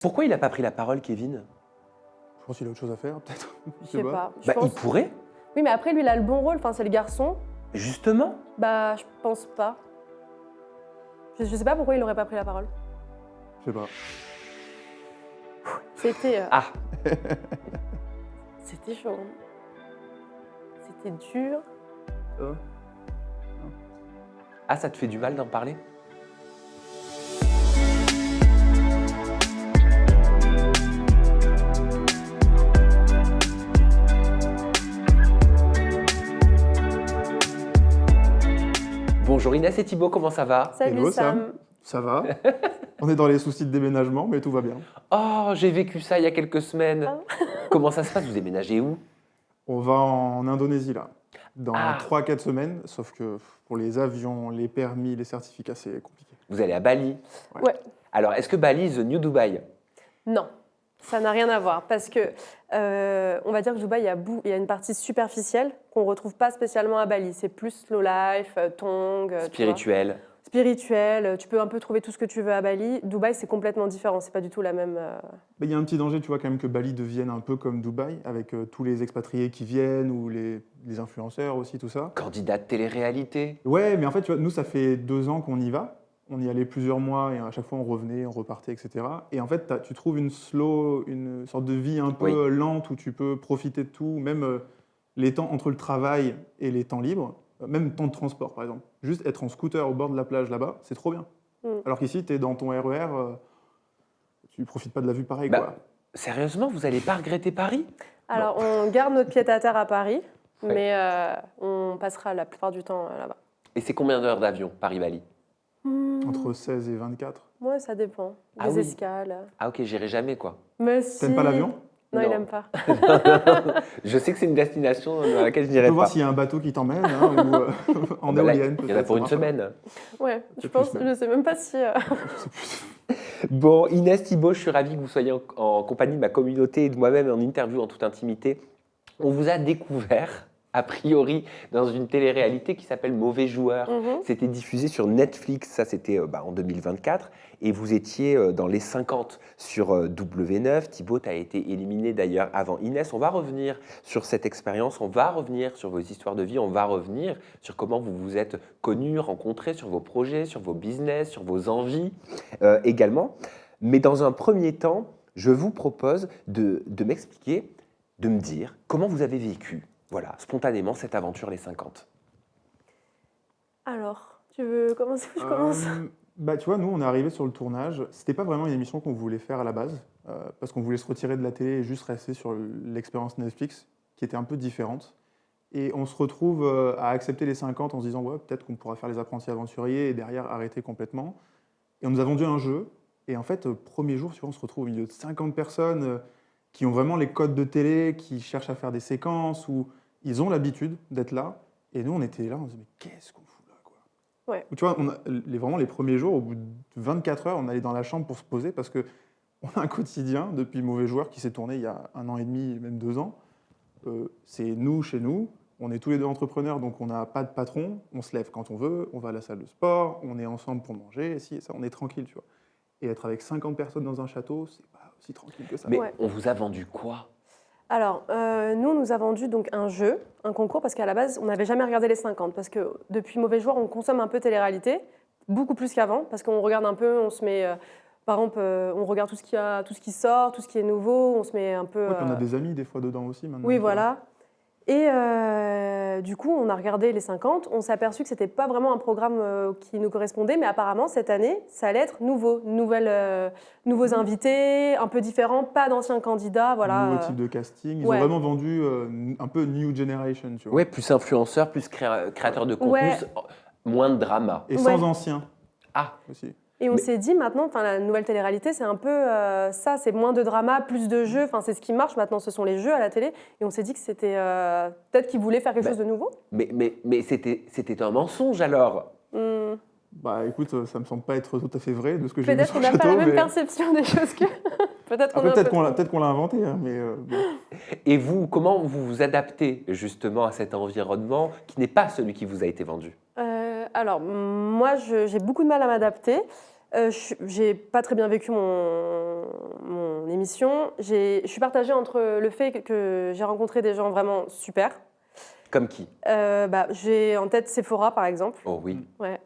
Pourquoi il n'a pas pris la parole, Kevin? Je pense qu'il a autre chose à faire, peut-être. Je sais pas. Je Bah, pense... il pourrait, Oui, mais après, lui, il a le bon rôle. Enfin, c'est le garçon. justement. Bah, je pense pas. Je sais pas pourquoi il aurait pas pris la parole. Je sais pas. C'était Ah, c'était chaud. C'était dur. ah, ça te fait du mal d'en parler? Bonjour Inès et Thibaut, comment ça va? Salut Hello, Sam. Ça va. On est dans les soucis de déménagement, mais tout va bien. Oh, j'ai vécu ça il y a quelques semaines. Ah. Comment ça se passe? Vous déménagez où? On va en Indonésie, là, dans Ah. 3-4 semaines, sauf que pour les avions, les permis, les certificats, c'est compliqué. Vous allez à Bali. Ouais. Alors, est-ce que Bali is the new Dubaï? Non, ça n'a rien à voir parce que on va dire que Dubaï, il y a une partie superficielle qu'on retrouve pas spécialement à Bali. C'est plus slow life, Tong, tu vois. Spirituel. Spirituel. Tu peux un peu trouver tout ce que tu veux à Bali. Dubaï, c'est complètement différent. C'est pas du tout la même. Mais il y a un petit danger, tu vois, quand même, que Bali devienne un peu comme Dubaï, avec tous les expatriés qui viennent, ou les influenceurs aussi, tout ça. Candidat de télé-réalité. Ouais, mais en fait, tu vois, nous, ça fait 2 ans qu'on y va. On y allait plusieurs mois et à chaque fois on revenait, on repartait, etc. Et en fait, tu trouves une sorte de vie un peu Oui. lente où tu peux profiter de tout, même les temps entre le travail et les temps libres, même temps de transport par exemple. Juste être en scooter au bord de la plage là-bas, c'est trop bien. Mm. Alors qu'ici, tu es dans ton RER, tu profites pas de la vue pareil. Bah, Quoi. Sérieusement, vous n'allez pas regretter Paris? Alors, on garde notre pied-à-terre à Paris, Ouais. mais on passera la plupart du temps là-bas. Et c'est combien d'heures d'avion, Paris-Bali? Entre 16 et 24. Ouais, ça dépend. Ah Les oui. escales. Ah ok, j'irai jamais quoi. Mais si. T'aimes pas l'avion? Non, Non. il n'aime pas. Je sais que c'est une destination dans laquelle je Tu n'irai peux voir pas. s'il y a un bateau qui t'emmène, hein, ou en Bah là, éolienne. il y en a peut-être, pour ça une marche pas. semaine. Ouais, je C'est pense, plus, je sais même pas si. Bon, Inès, Thibaut, je suis ravi que vous soyez en compagnie de ma communauté et de moi-même en interview en toute intimité. On vous a découvert, a priori, dans une télé-réalité qui s'appelle Mauvais joueur. Mhm. C'était diffusé sur Netflix, ça c'était en 2024, et vous étiez dans les 50 sur W9. Thibaut a été éliminé d'ailleurs avant Inès. On va revenir sur cette expérience, on va revenir sur vos histoires de vie, on va revenir sur comment vous vous êtes connus, rencontrés, sur vos projets, sur vos business, sur vos envies également. Mais dans un premier temps, je vous propose de m'expliquer, de me dire comment vous avez vécu, voilà, spontanément, cette aventure les 50. Alors, tu veux commencer ou je commence? Bah, tu vois, nous, on est arrivé sur le tournage. C'était pas vraiment une émission qu'on voulait faire à la base, parce qu'on voulait se retirer de la télé et juste rester sur l'expérience Netflix, qui était un peu différente. Et on se retrouve à accepter les 50 en se disant, ouais, peut-être qu'on pourra faire les apprentis aventuriers et derrière arrêter complètement. Et on nous a vendu un jeu. Et en fait, premier jour, tu vois, on se retrouve au milieu de 50 personnes qui ont vraiment les codes de télé, qui cherchent à faire des séquences, où ils ont l'habitude d'être là. Et nous, on était là, on se disait, mais qu'est-ce qu'on fout là, quoi. Ouais. Tu vois, vraiment les premiers jours, au bout de 24 heures, on allait dans la chambre pour se poser parce qu'on a un quotidien depuis Mauvais Joueur qui s'est tourné il y a 1 an et demi, même 2 ans. C'est nous, chez nous. On est tous les deux entrepreneurs, donc on n'a pas de patron. On se lève quand on veut, on va à la salle de sport, on est ensemble pour manger, et si, et ça, on est tranquille, tu vois. Et être avec 50 personnes dans un château, c'est pas aussi tranquille que ça. Mais Ouais. on vous a vendu quoi? Alors, nous, on nous a vendu donc un jeu, un concours, parce qu'à la base, on n'avait jamais regardé les 50. Parce que depuis Mauvais Joueur, on consomme un peu télé-réalité, beaucoup plus qu'avant, parce qu'on regarde un peu, on se met. Par exemple, on regarde tout ce qui sort, tout ce qui est nouveau, on se met un peu. Ouais, puis on a des amis des fois dedans aussi maintenant. Oui, tu vois. voilà. Et du coup, on a regardé les 50, on s'est aperçu que ce n'était pas vraiment un programme qui nous correspondait, mais apparemment, cette année, ça allait être nouveau. Nouveaux invités, un peu différents, pas d'anciens candidats, voilà. Nouveau type de casting. Ils ouais. ont vraiment vendu un peu New Generation, tu vois. Ouais, plus influenceur, plus créateur de contenu, Ouais. moins de drama. Et Ouais. sans anciens Ah, aussi. Et on Mais- s'est dit maintenant, la nouvelle télé-réalité, c'est un peu ça, c'est moins de drama, plus de jeux. Enfin, c'est ce qui marche maintenant, ce sont les jeux à la télé. Et on s'est dit que c'était peut-être qu'ils voulaient faire quelque Bah, chose de nouveau. mais c'était un mensonge alors. Hmm. Bah écoute, ça me semble pas être tout à fait vrai de ce que j'ai vu Peut-être sur qu'on le n'a château. pas la même mais... perception des choses que. Peut-être qu'on Après, a un peut-être peu qu'on trop. peut-qu'on l'a inventé, hein, mais bon. Et vous, comment vous vous adaptez justement à cet environnement qui n'est pas celui qui vous a été vendu? Alors, moi, j'ai beaucoup de mal à m'adapter. J'ai pas très bien vécu mon émission. Je suis partagée entre le fait que j'ai rencontré des gens vraiment super. Comme qui? J'ai en tête Sephora, par exemple. Oh oui. Ouais.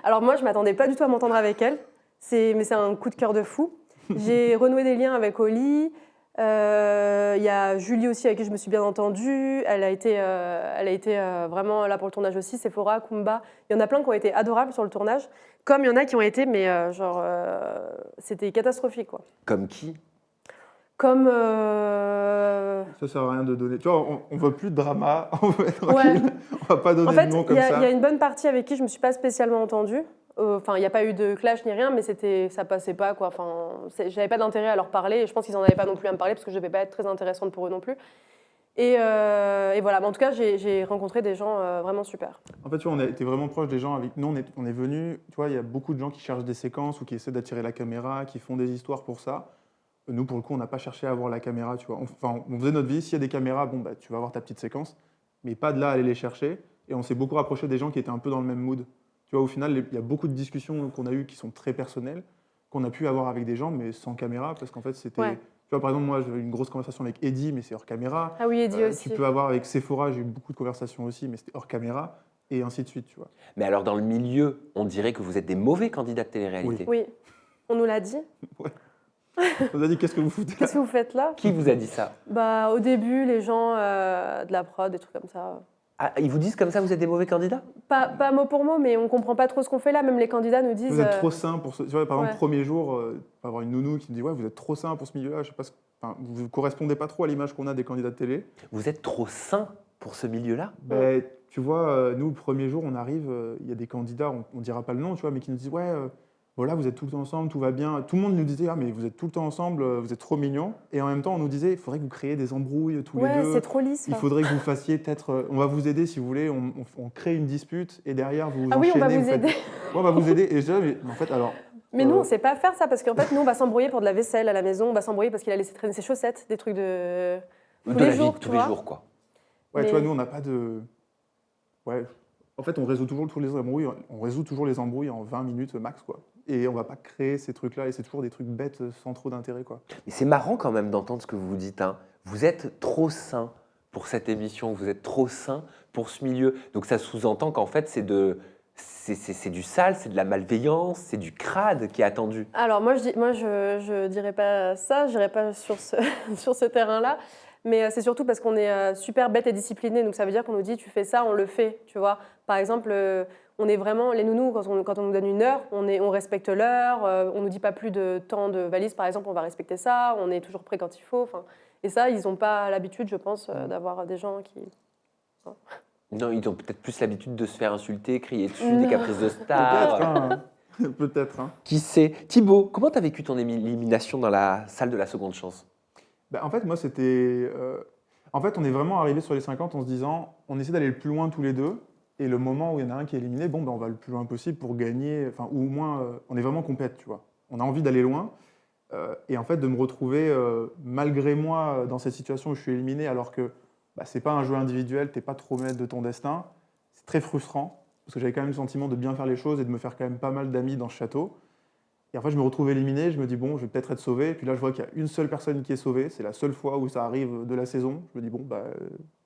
Alors moi, je m'attendais pas du tout à m'entendre avec elle, mais c'est un coup de cœur de fou. J'ai renoué des liens avec Oli. Il y a Julie aussi, avec qui je me suis bien entendue. Elle a été vraiment là pour le tournage aussi. Sephora, Kumba. Il y en a plein qui ont été adorables sur le tournage, comme il y en a qui ont été, mais c'était catastrophique, quoi. Comme qui? Comme... Ça sert à rien de donner. Tu vois, on veut plus de drama, on veut être Ouais. tranquille. On va pas donner En fait, de nom il comme y ça. a une bonne partie avec qui je me suis pas spécialement entendue. Enfin, il n'y a pas eu de clash ni rien, mais ça passait pas, quoi. Enfin, j'avais pas d'intérêt à leur parler, et je pense qu'ils en avaient pas non plus à me parler parce que je devais pas être très intéressante pour eux non plus. Et voilà. Mais en tout cas, j'ai rencontré des gens vraiment super. En fait, tu vois, on a été vraiment proche des gens avec nous. On est venus, tu vois, il y a beaucoup de gens qui cherchent des séquences ou qui essaient d'attirer la caméra, qui font des histoires pour ça. Nous, pour le coup, on n'a pas cherché à avoir la caméra, tu vois. On faisait notre vie. S'il y a des caméras, bon, bah, tu vas avoir ta petite séquence, mais pas de là à aller les chercher. Et on s'est beaucoup rapproché des gens qui étaient un peu dans le même mood. Tu vois, au final, il y a beaucoup de discussions qu'on a eues qui sont très personnelles, qu'on a pu avoir avec des gens, mais sans caméra, parce qu'en fait, c'était... Ouais. Tu vois, par exemple, moi, j'ai eu une grosse conversation avec Eddie, mais c'est hors caméra. Ah oui, Eddie aussi. Tu peux avoir avec Sephora, j'ai eu beaucoup de conversations aussi, mais c'était hors caméra, et ainsi de suite, tu vois. Mais alors, dans le milieu, on dirait que vous êtes des mauvais candidats de télé-réalité. Oui, on nous l'a dit. On nous a dit, qu'est-ce que vous foutez là? Qu'est-ce que vous faites là? Qui vous a dit ça? Au début, les gens de la prod, des trucs comme ça. Ah, ils vous disent comme ça, vous êtes des mauvais candidats? Pas mot pour mot, mais on comprend pas trop ce qu'on fait là. Même les candidats nous disent. Vous êtes trop sain pour ce... Tu vois, par exemple, Ouais. premier jour, avoir une nounou qui me dit, ouais, vous êtes trop sain pour ce milieu-là, je sais pas enfin, vous ne correspondez pas trop à l'image qu'on a des candidats de télé. Vous êtes trop sain pour ce milieu-là? Ben, tu vois, nous, le premier jour, on arrive, il y a des candidats, on ne dira pas le nom, tu vois, mais qui nous disent, ouais, voilà, vous êtes tout le temps ensemble, tout va bien. Tout le monde nous disait, ah, mais vous êtes tout le temps ensemble, vous êtes trop mignons. Et en même temps, on nous disait, il faudrait que vous créiez des embrouilles tous les Ouais, deux. c'est trop lisse. Il ça. faudrait que vous fassiez peut-être, on va vous aider si vous voulez, on crée une dispute et derrière vous Ah oui, on va enchaînez, vous faites- aider. Ouais, on va vous aider. Et je dis, mais en fait, alors, Mais nous, on sait pas faire ça parce qu'en fait, nous, on va s'embrouiller pour de la vaisselle à la maison. On va s'embrouiller parce qu'il a laissé traîner ses chaussettes, des trucs de tous De les la jours, vie, tu tous les vois. jours, quoi. ouais, Mais- tu vois, nous, on n'a pas de. Ouais. En fait, on résout toujours tous les embrouilles. On résout toujours les embrouilles en 20 minutes max, quoi. Et on va pas créer ces trucs-là. Et c'est toujours des trucs bêtes sans trop d'intérêt, quoi. Mais c'est marrant quand même d'entendre ce que vous dites. Hein. Vous êtes trop sain pour cette émission, vous êtes trop sain pour ce milieu. Donc ça sous-entend qu'en fait, c'est du sale, c'est de la malveillance, c'est du crade qui est attendu. Alors je dirais pas ça, je n'irais pas sur sur ce terrain-là. Mais c'est surtout parce qu'on est super bête et discipliné. Donc ça veut dire qu'on nous dit, tu fais ça, on le fait. Tu vois. Par exemple, on est vraiment, les nounous, quand on nous donne une heure, on respecte l'heure. On nous dit pas plus de temps de valise, par exemple, on va respecter ça. On est toujours prêt quand il faut. Et ça, ils n'ont pas l'habitude, je pense, d'avoir des gens qui... Non, ils ont peut-être plus l'habitude de se faire insulter, crier dessus, Non. des caprices de Peut-être, star. hein. Peut-être, hein. Qui sait? Thibaut, comment tu as vécu ton élimination dans la salle de la seconde chance? Bah, en fait, moi, c'était. En fait, on est vraiment arrivé sur les 50 en se disant, on essaie d'aller le plus loin tous les deux. Et le moment où il y en a un qui est éliminé, bon, ben, on va le plus loin possible pour gagner. Enfin, ou au moins, on est vraiment compète, tu vois. On a envie d'aller loin. Et en fait, de me retrouver, malgré moi, dans cette situation où je suis éliminé, alors que bah, c'est pas un jeu individuel, t'es pas trop maître de ton destin, c'est très frustrant. Parce que j'avais quand même le sentiment de bien faire les choses et de me faire quand même pas mal d'amis dans ce château. Et en fait, je me retrouve éliminé, je me dis, bon, je vais peut-être être sauvé. Et puis là, je vois qu'il y a une seule personne qui est sauvée. C'est la seule fois où ça arrive de la saison. Je me dis, bon, bah,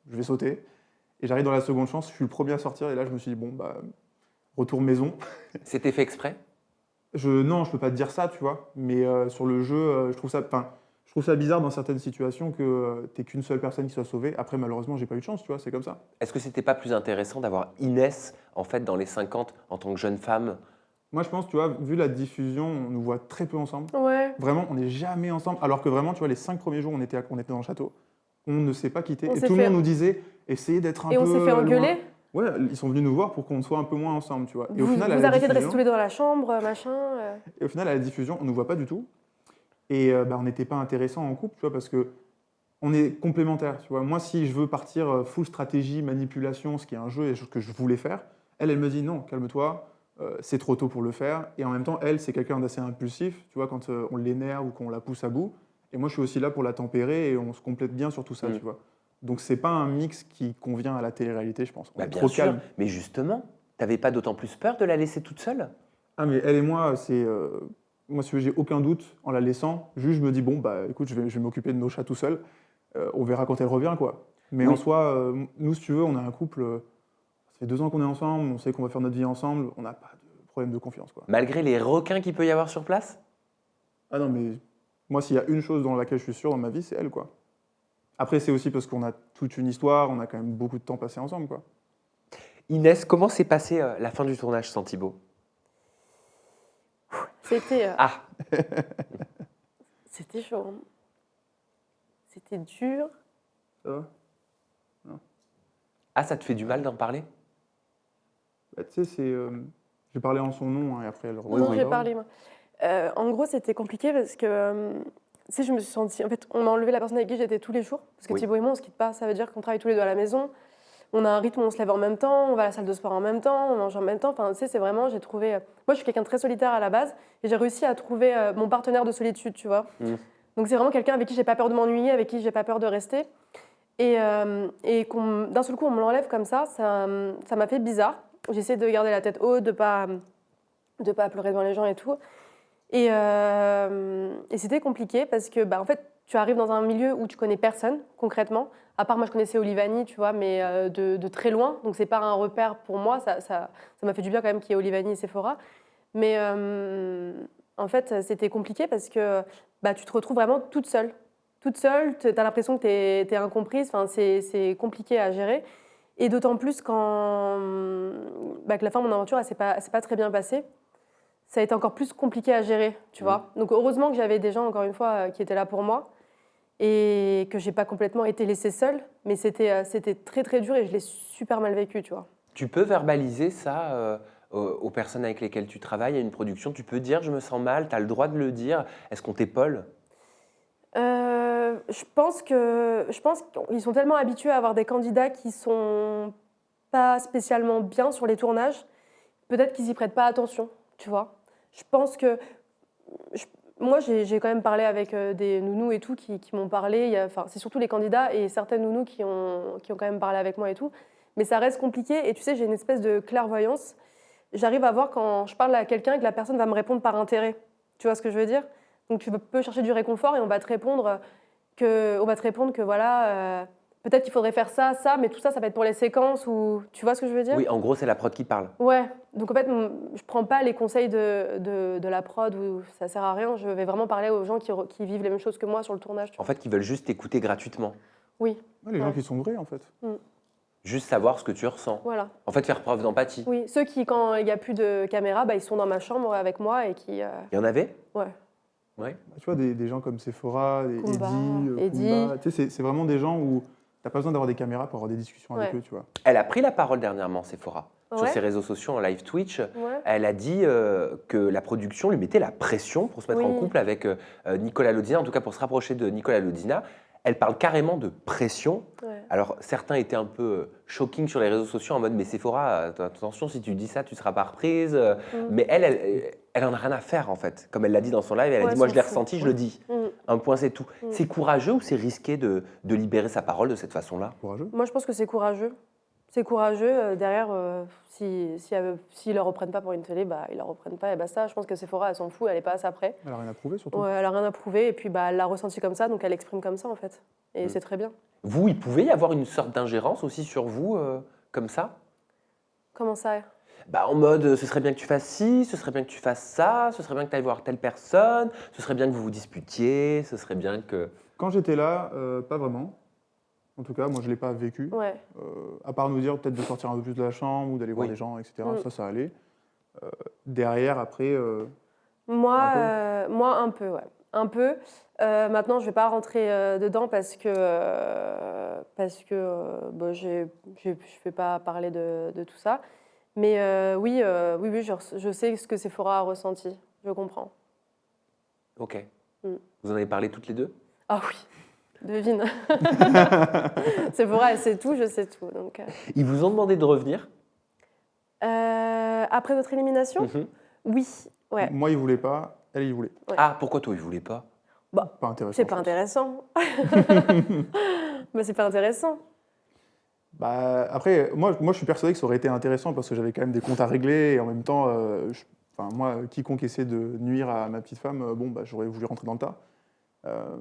je vais sauter. Et j'arrive dans la seconde chance, je suis le premier à sortir. Et là, je me suis dit, bon, bah, retour maison. C'était fait exprès? Non, je peux pas te dire ça, tu vois. Mais sur le jeu, je trouve ça bizarre dans certaines situations que t'aies qu'une seule personne qui soit sauvée. Après, malheureusement, j'ai pas eu de chance, tu vois, c'est comme ça. Est-ce que c'était pas plus intéressant d'avoir Inès, en fait, dans les 50, en tant que jeune femme? Moi, je pense, tu vois, vu la diffusion, on nous voit très peu ensemble. Ouais. Vraiment, on n'est jamais ensemble. Alors que vraiment, tu vois, les 5 premiers jours, on était dans le château. On ne s'est pas quitté. On Et s'est tout le fait- monde nous disait, essayez d'être un peu. Et on s'est fait loin. engueuler. Ouais, ils sont venus nous voir pour qu'on soit un peu moins ensemble, tu vois. Et au Vous, final, à vous la arrêtez de rester diffusion- tous les deux dans la chambre, machin. Et au final, à la diffusion, on ne nous voit pas du tout. Et on n'était pas intéressant en couple, tu vois, parce que on est complémentaires, tu vois. Moi, si je veux partir full stratégie, manipulation, ce qui est un jeu et ce que je voulais faire, elle me dit non, calme-toi, c'est trop tôt pour le faire. Et en même temps, elle, c'est quelqu'un d'assez impulsif, tu vois, quand on l'énerve ou qu'on la pousse à bout. Et moi, je suis aussi là pour la tempérer et on se complète bien sur tout ça, tu vois. Donc, c'est pas un mix qui convient à la télé-réalité, je pense. On est Bien trop sûr, calme. mais justement, t'avais pas d'autant plus peur de la laisser toute seule? Ah, mais elle et moi, moi, si tu veux, j'ai aucun doute en la laissant. Juste, je me dis, bon, bah écoute, je vais m'occuper de nos chats tout seul. On verra quand elle revient, quoi. Mais en Oui. soi, nous, si tu veux, on a un couple. Ça fait 2 ans qu'on est ensemble, on sait qu'on va faire notre vie ensemble. On n'a pas de problème de confiance, quoi. Malgré les requins qu'il peut y avoir sur place? Ah non, mais moi, s'il y a une chose dans laquelle je suis sûr dans ma vie, c'est elle, quoi. Après, c'est aussi parce qu'on a toute une histoire, on a quand même beaucoup de temps passé ensemble, quoi. Inès, comment s'est passée la fin du tournage sans Thibaut? C'était Ah, c'était chaud. Hein. C'était dur. Ça va? ah, ça te fait du mal d'en parler? Bah, tu sais, je vais parler en son nom, hein, et après, elle Oui, non, oui. j'ai parlé, moi. En gros, c'était compliqué parce que tu sais, je me suis sentie. En fait, on m'a enlevé la personne avec qui j'étais tous les jours. Parce que Oui. Thibaut et moi, on se quitte pas. Ça veut dire qu'on travaille tous les deux à la maison. On a un rythme où on se lève en même temps, on va à la salle de sport en même temps, on mange en même temps. Enfin, tu sais, c'est vraiment, j'ai trouvé. Moi, je suis quelqu'un de très solitaire à la base et j'ai réussi à trouver mon partenaire de solitude, tu vois. Mm. Donc, c'est vraiment quelqu'un avec qui j'ai pas peur de m'ennuyer, avec qui j'ai pas peur de rester. Et d'un seul coup, on me l'enlève comme ça m'a fait bizarre. J'essaie de garder la tête haute, de pas pleurer devant les gens et tout. Et c'était compliqué parce que, bah, en fait, tu arrives dans un milieu où tu connais personne, concrètement. À part, moi, je connaissais Olivani, tu vois, mais de très loin. Donc, c'est pas un repère pour moi. Ça m'a fait du bien quand même qu'il y ait Olivani et Sephora. Mais en fait, c'était compliqué parce que bah, tu te retrouves vraiment toute seule. Toute seule, tu as l'impression que tu es incomprise. Enfin, c'est compliqué à gérer. Et d'autant plus quand que la fin de mon aventure, elle s'est pas très bien passée. Ça a été encore plus compliqué à gérer, tu vois. Donc heureusement que j'avais des gens, encore une fois, qui étaient là pour moi et que j'ai pas complètement été laissée seule. Mais c'était très très dur et je l'ai super mal vécu, tu vois. Tu peux verbaliser ça aux personnes avec lesquelles tu travailles à une production? Tu peux dire je me sens mal, tu as le droit de le dire. Est-ce qu'on t'épaule? Je pense qu'ils sont tellement habitués à avoir des candidats qui sont pas spécialement bien sur les tournages, peut-être qu'ils y prêtent pas attention, tu vois. Je pense que moi j'ai quand même parlé avec des nounous et tout qui m'ont parlé. Enfin, c'est surtout les candidats et certaines nounous qui ont quand même parlé avec moi et tout. Mais ça reste compliqué et tu sais, j'ai une espèce de clairvoyance. J'arrive à voir quand je parle à quelqu'un et que la personne va me répondre par intérêt. Tu vois ce que je veux dire? Donc tu peux chercher du réconfort et on va te répondre que voilà, peut-être qu'il faudrait faire ça, ça, mais tout ça, ça va être pour les séquences ou tu vois ce que je veux dire? Oui, en gros, c'est la prod qui parle. Ouais. Donc en fait, je prends pas les conseils de la prod où ça sert à rien. Je vais vraiment parler aux gens qui vivent les mêmes choses que moi sur le tournage. Tu En vois. fait, qui veulent juste t'écouter gratuitement. Oui. Ouais, les Ouais. gens qui sont vrais, en fait. Juste savoir ce que tu ressens. Voilà. En fait, faire preuve d'empathie. Oui. Ceux qui, quand il n'y a plus de caméra, bah, ils sont dans ma chambre avec moi et qui. Il y en avait? Ouais. Ouais. Tu vois, des gens comme Sephora, Kumba, Eddie, Eddie. Kumba. Tu sais, c'est vraiment des gens où t'as pas besoin d'avoir des caméras pour avoir des discussions avec Ouais. eux, tu vois. Elle a pris la parole dernièrement, Sephora, sur Ouais. ses réseaux sociaux en live Twitch. Ouais. Elle a dit que la production lui mettait la pression pour se mettre Oui. en couple avec Nicolas Lodina, en tout cas pour se rapprocher de Nicolas Lodina. Elle parle carrément de pression. Ouais. Alors, certains étaient un peu shocking sur les réseaux sociaux en mode mais Sephora, attention, si tu dis ça, tu ne seras pas reprise. Mais elle en a rien à faire en fait. Comme elle l'a dit dans son live, elle a Ouais, dit moi s'en je l'ai fout. ressenti, je le dis. Mm. Un point, c'est tout. Mm. C'est courageux ou c'est risqué de libérer sa parole de cette façon-là? Courageux. Moi, je pense que c'est courageux. C'est courageux. Derrière, s'ils ne la reprennent pas pour une télé, bah, ils la reprennent pas et basta. Je pense que Sephora, elle s'en fout, elle n'est pas à ça près. Elle a rien à prouver, surtout. Ouais, elle a rien à prouver et puis bah, elle l'a ressenti comme ça, donc elle exprime comme ça en fait. Et c'est très bien. Vous, il pouvait y avoir une sorte d'ingérence aussi sur vous, comme ça? Comment ça? Bah, en mode, ce serait bien que tu fasses ci, ce serait bien que tu fasses ça, ce serait bien que tu ailles voir telle personne, ce serait bien que vous vous disputiez, ce serait bien que... Quand j'étais là, pas vraiment. En tout cas, moi, je l'ai pas vécu. Ouais. À part nous dire peut-être de sortir un peu plus de la chambre ou d'aller voir Oui. des gens, etc. Mm. Ça allait. Derrière, après, Moi, Un un peu, ouais. Un peu. Maintenant, je vais pas rentrer dedans parce que bah, je vais pas parler de tout ça. Mais oui, je sais ce que Sephora a ressenti. Je comprends. Ok. Mm. Vous en avez parlé toutes les deux? Ah oui, devine. Sephora, elle sait tout, je sais tout. Donc, Ils vous ont demandé de revenir? après votre élimination, Mhm. oui, ouais. moi, il voulait pas, elle, il voulait. Ouais. Ah, pourquoi toi, ils voulaient pas? Pas intéressant. C'est pas je pense. intéressant. Mais c'est pas intéressant. Bah, après, moi, je suis persuadé que ça aurait été intéressant parce que j'avais quand même des comptes à régler et en même temps, Enfin, moi, quiconque essaie de nuire à ma petite femme, bon, bah, j'aurais voulu rentrer dans le tas. Euh,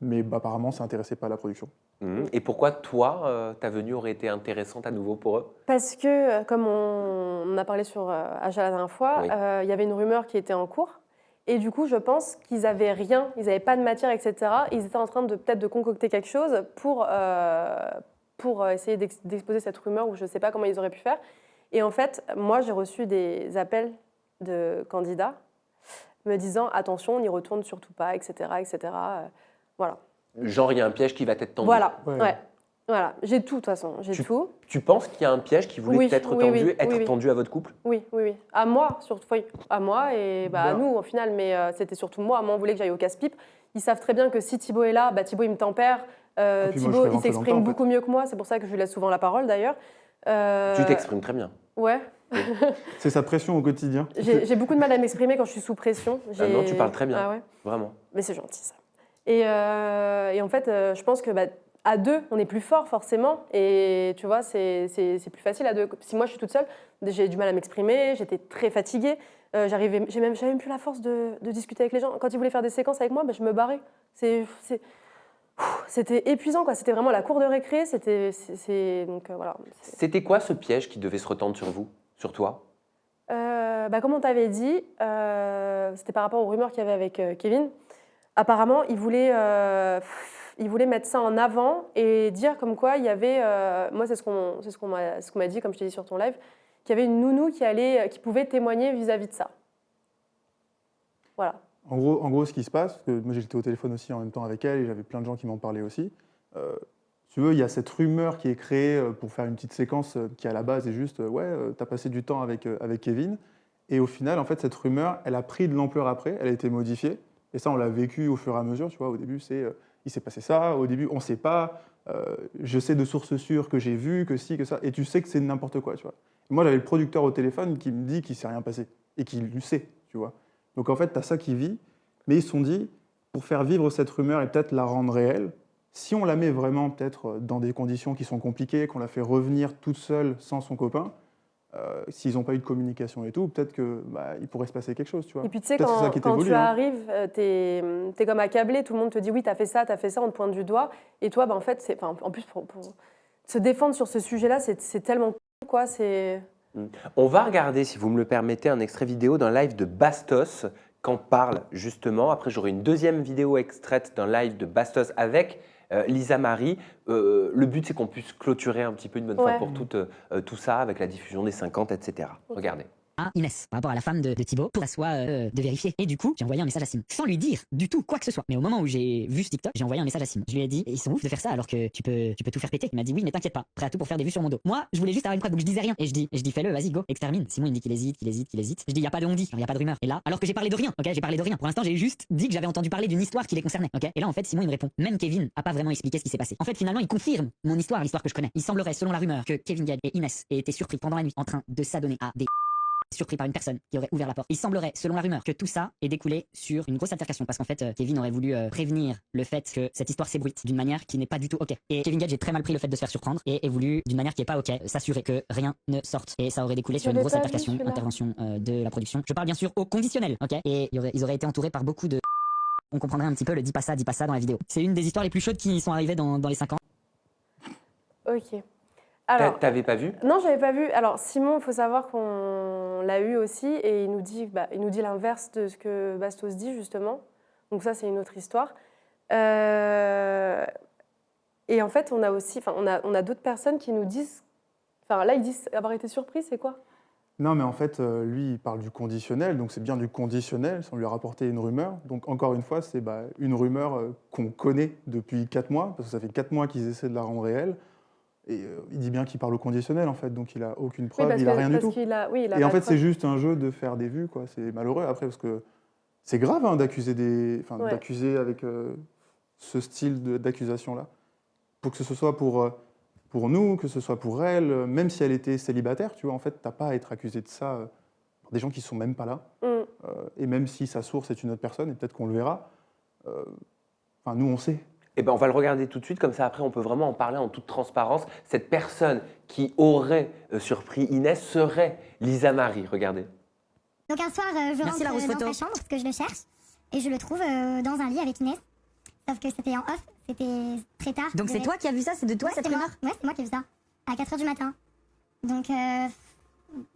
mais bah, apparemment, ça n'intéressait pas la production. Et pourquoi toi, ta venue aurait été intéressante à nouveau pour eux? Parce que, comme on a parlé sur Aja la dernière fois, Oui. il y avait une rumeur qui était en cours. Et du coup, je pense qu'ils n'avaient rien, ils n'avaient pas de matière, etc. Ils étaient en train de peut-être de concocter quelque chose pour essayer d'exposer cette rumeur, ou je ne sais pas comment ils auraient pu faire. Et en fait, moi, j'ai reçu des appels de candidats me disant attention, on n'y retourne surtout pas, etc., etc. Voilà. Genre, il y a un piège qui va t'être tendu. Voilà. Ouais. Ouais. Voilà. J'ai tout de toute façon. J'ai tout. Tu penses qu'il y a un piège qui voulait Oui, être oui, tendu, oui, être oui. tendu à votre couple? Oui, oui, oui. À moi, surtout. Oui, à moi et bah, à Bah. nous au final, mais c'était surtout moi. Moi, on voulait que j'aille au casse-pipe. Ils savent très bien que si Thibaut est là, bah, Thibaut, il me tempère. puis moi, je serais Thibaut, il rentré dans le s'exprime tas, en fait. beaucoup mieux que moi. C'est pour ça que je lui laisse souvent la parole, d'ailleurs. Tu t'exprimes très bien. Ouais. C'est sa pression au quotidien. J'ai beaucoup de mal à m'exprimer quand je suis sous pression. Ah non, tu parles très bien. Ah ouais. Vraiment. Mais c'est gentil, ça. Et en fait, je pense que bah, à deux, on est plus fort, forcément. Et tu vois, c'est plus facile à deux. Si moi, je suis toute seule, j'ai du mal à m'exprimer, j'étais très fatiguée. J'avais même plus la force de discuter avec les gens. Quand ils voulaient faire des séquences avec moi, bah, je me barrais. C'était épuisant, quoi. C'était vraiment la cour de récré. Donc, voilà. C'était quoi ce piège qui devait se retendre sur vous, sur toi? Bah, comme on t'avait dit, c'était par rapport aux rumeurs qu'il y avait avec Kevin. Apparemment, il voulait mettre ça en avant et dire comme quoi il y avait, moi c'est ce qu'on m'a dit, comme je t'ai dit sur ton live, qu'il y avait une nounou qui pouvait témoigner vis-à-vis de ça. Voilà. En gros, ce qui se passe, parce que moi j'étais au téléphone aussi en même temps avec elle et j'avais plein de gens qui m'en parlaient aussi. Si tu veux, il y a cette rumeur qui est créée pour faire une petite séquence qui à la base est juste ouais, t'as passé du temps avec Kevin. Et au final, en fait, cette rumeur, elle a pris de l'ampleur après, elle a été modifiée. Et ça, on l'a vécu au fur et à mesure. Tu vois, au début, il s'est passé ça. Au début, on ne sait pas. Je sais de sources sûres que j'ai vu, que si, que ça. Et tu sais que c'est n'importe quoi. Tu vois. Et moi, j'avais le producteur au téléphone qui me dit qu'il ne s'est rien passé et qu'il le sait. Tu vois. Donc en fait, tu as ça qui vit. Mais ils se sont dit, pour faire vivre cette rumeur et peut-être la rendre réelle, si on la met vraiment peut-être dans des conditions qui sont compliquées, qu'on la fait revenir toute seule sans son copain, s'ils n'ont pas eu de communication et tout, peut-être qu'il pourrait se passer quelque chose, tu vois. Et puis tu sais, Peut-être c'est ça qui est quand évolué, tu hein. arrives, t'es comme accablé, tout le monde te dit oui, t'as fait ça, on te pointe du doigt. Et toi, bah, en fait, en plus, pour se défendre sur ce sujet-là, c'est tellement cool, quoi. On va regarder, si vous me le permettez, un extrait vidéo d'un live de Bastos qu'en parle justement. Après, j'aurai une deuxième vidéo extraite d'un live de Bastos avec Lisa Marie. Le but, c'est qu'on puisse clôturer un petit peu une bonne fois Ouais. pour toutes tout ça avec la diffusion des 50, etc. Ok. Regardez. À Inès, par rapport à la femme de Thibaut, pour que ça soit de vérifier. Et du coup, j'ai envoyé un message à Sim, sans lui dire du tout quoi que ce soit. Mais au moment où j'ai vu ce TikTok, j'ai envoyé un message à Sim. Je lui ai dit, ils sont ouf de faire ça alors que tu peux tout faire péter. Il m'a dit oui, mais t'inquiète pas, prêt à tout pour faire des vues sur mon dos. Moi, je voulais juste avoir une preuve, donc je disais rien. Et je dis fais-le, vas-y, go, extermine. Simon, il me dit qu'il hésite. Je dis y a pas de on-dit, y a pas de rumeur. Et là, alors que j'ai parlé de rien, ok, j'ai parlé de rien. Pour l'instant, j'ai juste dit que j'avais entendu parler d'une histoire qui les concernait, ok. Et là, en fait, Simon, il me répond, même Kevin a pas vraiment expliqué ce qui s'est passé. En fait, finalement, il confirme mon histoire, l'histoire que je connais. Il semblerait, selon la rumeur, que Kevin Gage et Inès aient été surpris pendant la nuit en train de s'adonner à des surpris par une personne qui aurait ouvert la porte. Il semblerait, selon la rumeur, que tout ça est découlé sur une grosse altercation parce qu'en fait, Kevin aurait voulu prévenir le fait que cette histoire s'ébruite d'une manière qui n'est pas du tout ok. Et Kevin Gage est très mal pris le fait de se faire surprendre et est voulu, d'une manière qui n'est pas ok, s'assurer que rien ne sorte. Et ça aurait découlé sur une J'avais grosse pas vu altercation, celui-là. intervention de la production. Je parle bien sûr au conditionnel, ok. Et ils auraient été entourés par beaucoup de... On comprendrait un petit peu le dis pas ça dans la vidéo. C'est une des histoires les plus chaudes qui sont arrivées dans les 5 ans. Ok. Alors, T'avais pas vu? non, j'avais pas vu. Alors Simon, il faut savoir qu'on l'a eu aussi et il nous dit l'inverse de ce que Bastos dit justement. Donc ça, c'est une autre histoire. Et en fait, on a aussi, on a d'autres personnes qui nous disent, là ils disent avoir été surpris, c'est quoi? Non, mais en fait, lui, il parle du conditionnel, donc c'est bien du conditionnel, on lui a rapporté une rumeur. Donc encore une fois, c'est une rumeur qu'on connaît depuis 4 mois, parce que ça fait 4 mois qu'ils essaient de la rendre réelle. Et il dit bien qu'il parle au conditionnel, en fait, donc il n'a aucune preuve, il n'a rien du tout. Il a Et pas en de fait, c'est preuve. juste un jeu de faire des vues, quoi. C'est malheureux après, parce que c'est grave hein, d'accuser Ouais. d'accuser avec ce style d'accusation-là. Pour que ce soit pour nous, que ce soit pour elle, même si elle était célibataire, tu vois, en fait, t'as pas à être accusé de ça par des gens qui sont même pas là. Mm. Et même si sa source est une autre personne, et peut-être qu'on le verra, nous, on sait. Eh ben, on va le regarder tout de suite, comme ça après on peut vraiment en parler en toute transparence. Cette personne qui aurait surpris Inès serait Lisa Marie, regardez. Donc un soir, je Merci, la rentre rousse dans photo. sa chambre parce que je le cherche et je le trouve dans un lit avec Inès. Sauf que c'était en off, c'était très tard. Donc c'est toi qui as vu ça? C'est de toi Ouais, cette c'est moi. rumeur? Ouais, c'est moi qui ai vu ça. À 4h du matin. Donc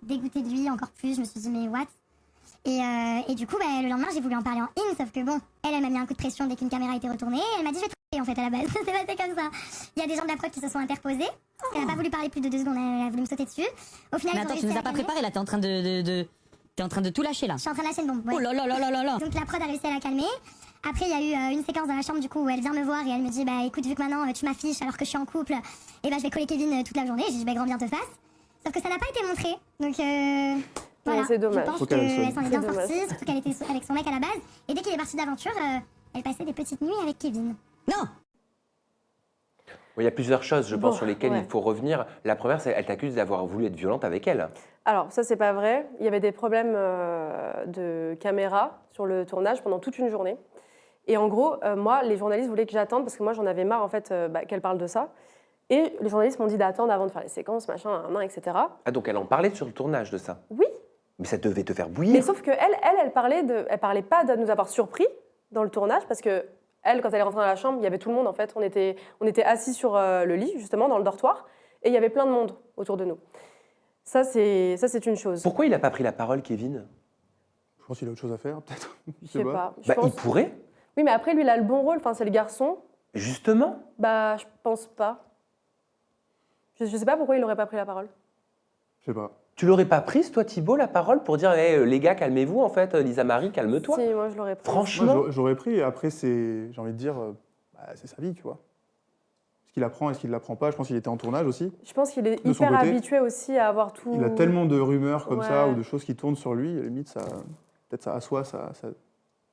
dégoûtée de lui encore plus, je me suis dit mais what? Et du coup, le lendemain, j'ai voulu en parler en in, sauf que bon, elle m'a mis un coup de pression dès qu'une caméra était retournée. Elle m'a dit je vais te en fait à la base. C'est passé comme ça. Il y a des gens de la prod qui se sont interposés. Parce qu'elle n'a pas voulu parler plus de 2 secondes, elle a voulu me sauter dessus. Au final, Mais ils ont attends, tu réussi nous à as pas la calmer. préparé là, t'es en train de tout lâcher là. Je suis en train de lâcher une bombe. Ouais. Oh là là là là là là. Donc la prod a réussi à la calmer. Après, il y a eu une séquence dans la chambre du coup où elle vient me voir et elle me dit bah écoute, vu que maintenant tu m'affiches alors que je suis en couple, et je vais coller Kevin toute la journée. J'ai dit bah grand bien te fasse. Sauf que ça n'a pas été montré. Donc voilà. c'est dommage. Je pense Faut qu'elle le qu'elle s'en est C'est bien dommage. sortie, surtout qu'elle était avec son mec à la base. Et dès qu'il est parti d'aventure, elle passait des petites nuits avec Kevin. Non. Il y a plusieurs choses, je pense, Bon, sur lesquelles ouais. il faut revenir. La première, c'est qu'elle t'accuse d'avoir voulu être violente avec elle. Alors, ça, c'est pas vrai. Il y avait des problèmes de caméra sur le tournage pendant toute une journée. Et en gros, moi, les journalistes voulaient que j'attende parce que moi, j'en avais marre, en fait, qu'elle parle de ça. Et les journalistes m'ont dit d'attendre avant de faire les séquences, machin, etc. Ah, donc elle en parlait sur le tournage de ça. Oui, Mais ça devait te faire mais bouillir. sauf qu'elle, elle parlait pas de nous avoir surpris dans le tournage parce que elle, quand elle est rentrée dans la chambre, il y avait tout le monde, en fait. On était assis sur le lit, justement, dans le dortoir, et il y avait plein de monde autour de nous. Ça, c'est une chose. Pourquoi il n'a pas pris la parole, Kevin? Je pense qu'il a autre chose à faire, peut-être. Je sais pas. Je Bah, pense- il pourrait, Oui, mais après, lui, il a le bon rôle. Enfin, c'est le garçon. justement. Bah, je pense pas. Je sais pas pourquoi il aurait pas pris la parole. Je sais pas. Tu l'aurais pas prise, toi, Thibaut, la parole pour dire hey, les gars, calmez-vous, en fait, Lisa Marie, calme-toi. Si, moi, je l'aurais pris. Franchement. Moi, j'aurais pris. Après, j'ai envie de dire, c'est sa vie, tu vois. Est-ce qu'il apprend, est-ce qu'il ne l'apprend pas? Je pense qu'il était en tournage aussi. Je pense qu'il est De son hyper côté, habitué aussi à avoir tout. Il a tellement de rumeurs comme ça Ouais. ou de choses qui tournent sur lui, à la limite, peut-être ça assoit sa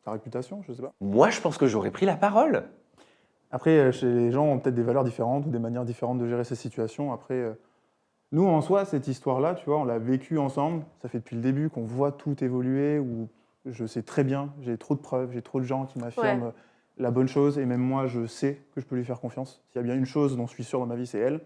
réputation, je sais pas. Moi, je pense que j'aurais pris la parole. Après, chez les gens ont peut-être des valeurs différentes ou des manières différentes de gérer ces situations. Après, nous, en soi, cette histoire-là, tu vois, on l'a vécue ensemble. Ça fait depuis le début qu'on voit tout évoluer, où je sais très bien, j'ai trop de preuves, j'ai trop de gens qui m'affirment la bonne chose, et même moi, je sais que je peux lui faire confiance. S'il y a bien une chose dont je suis sûr dans ma vie, c'est elle.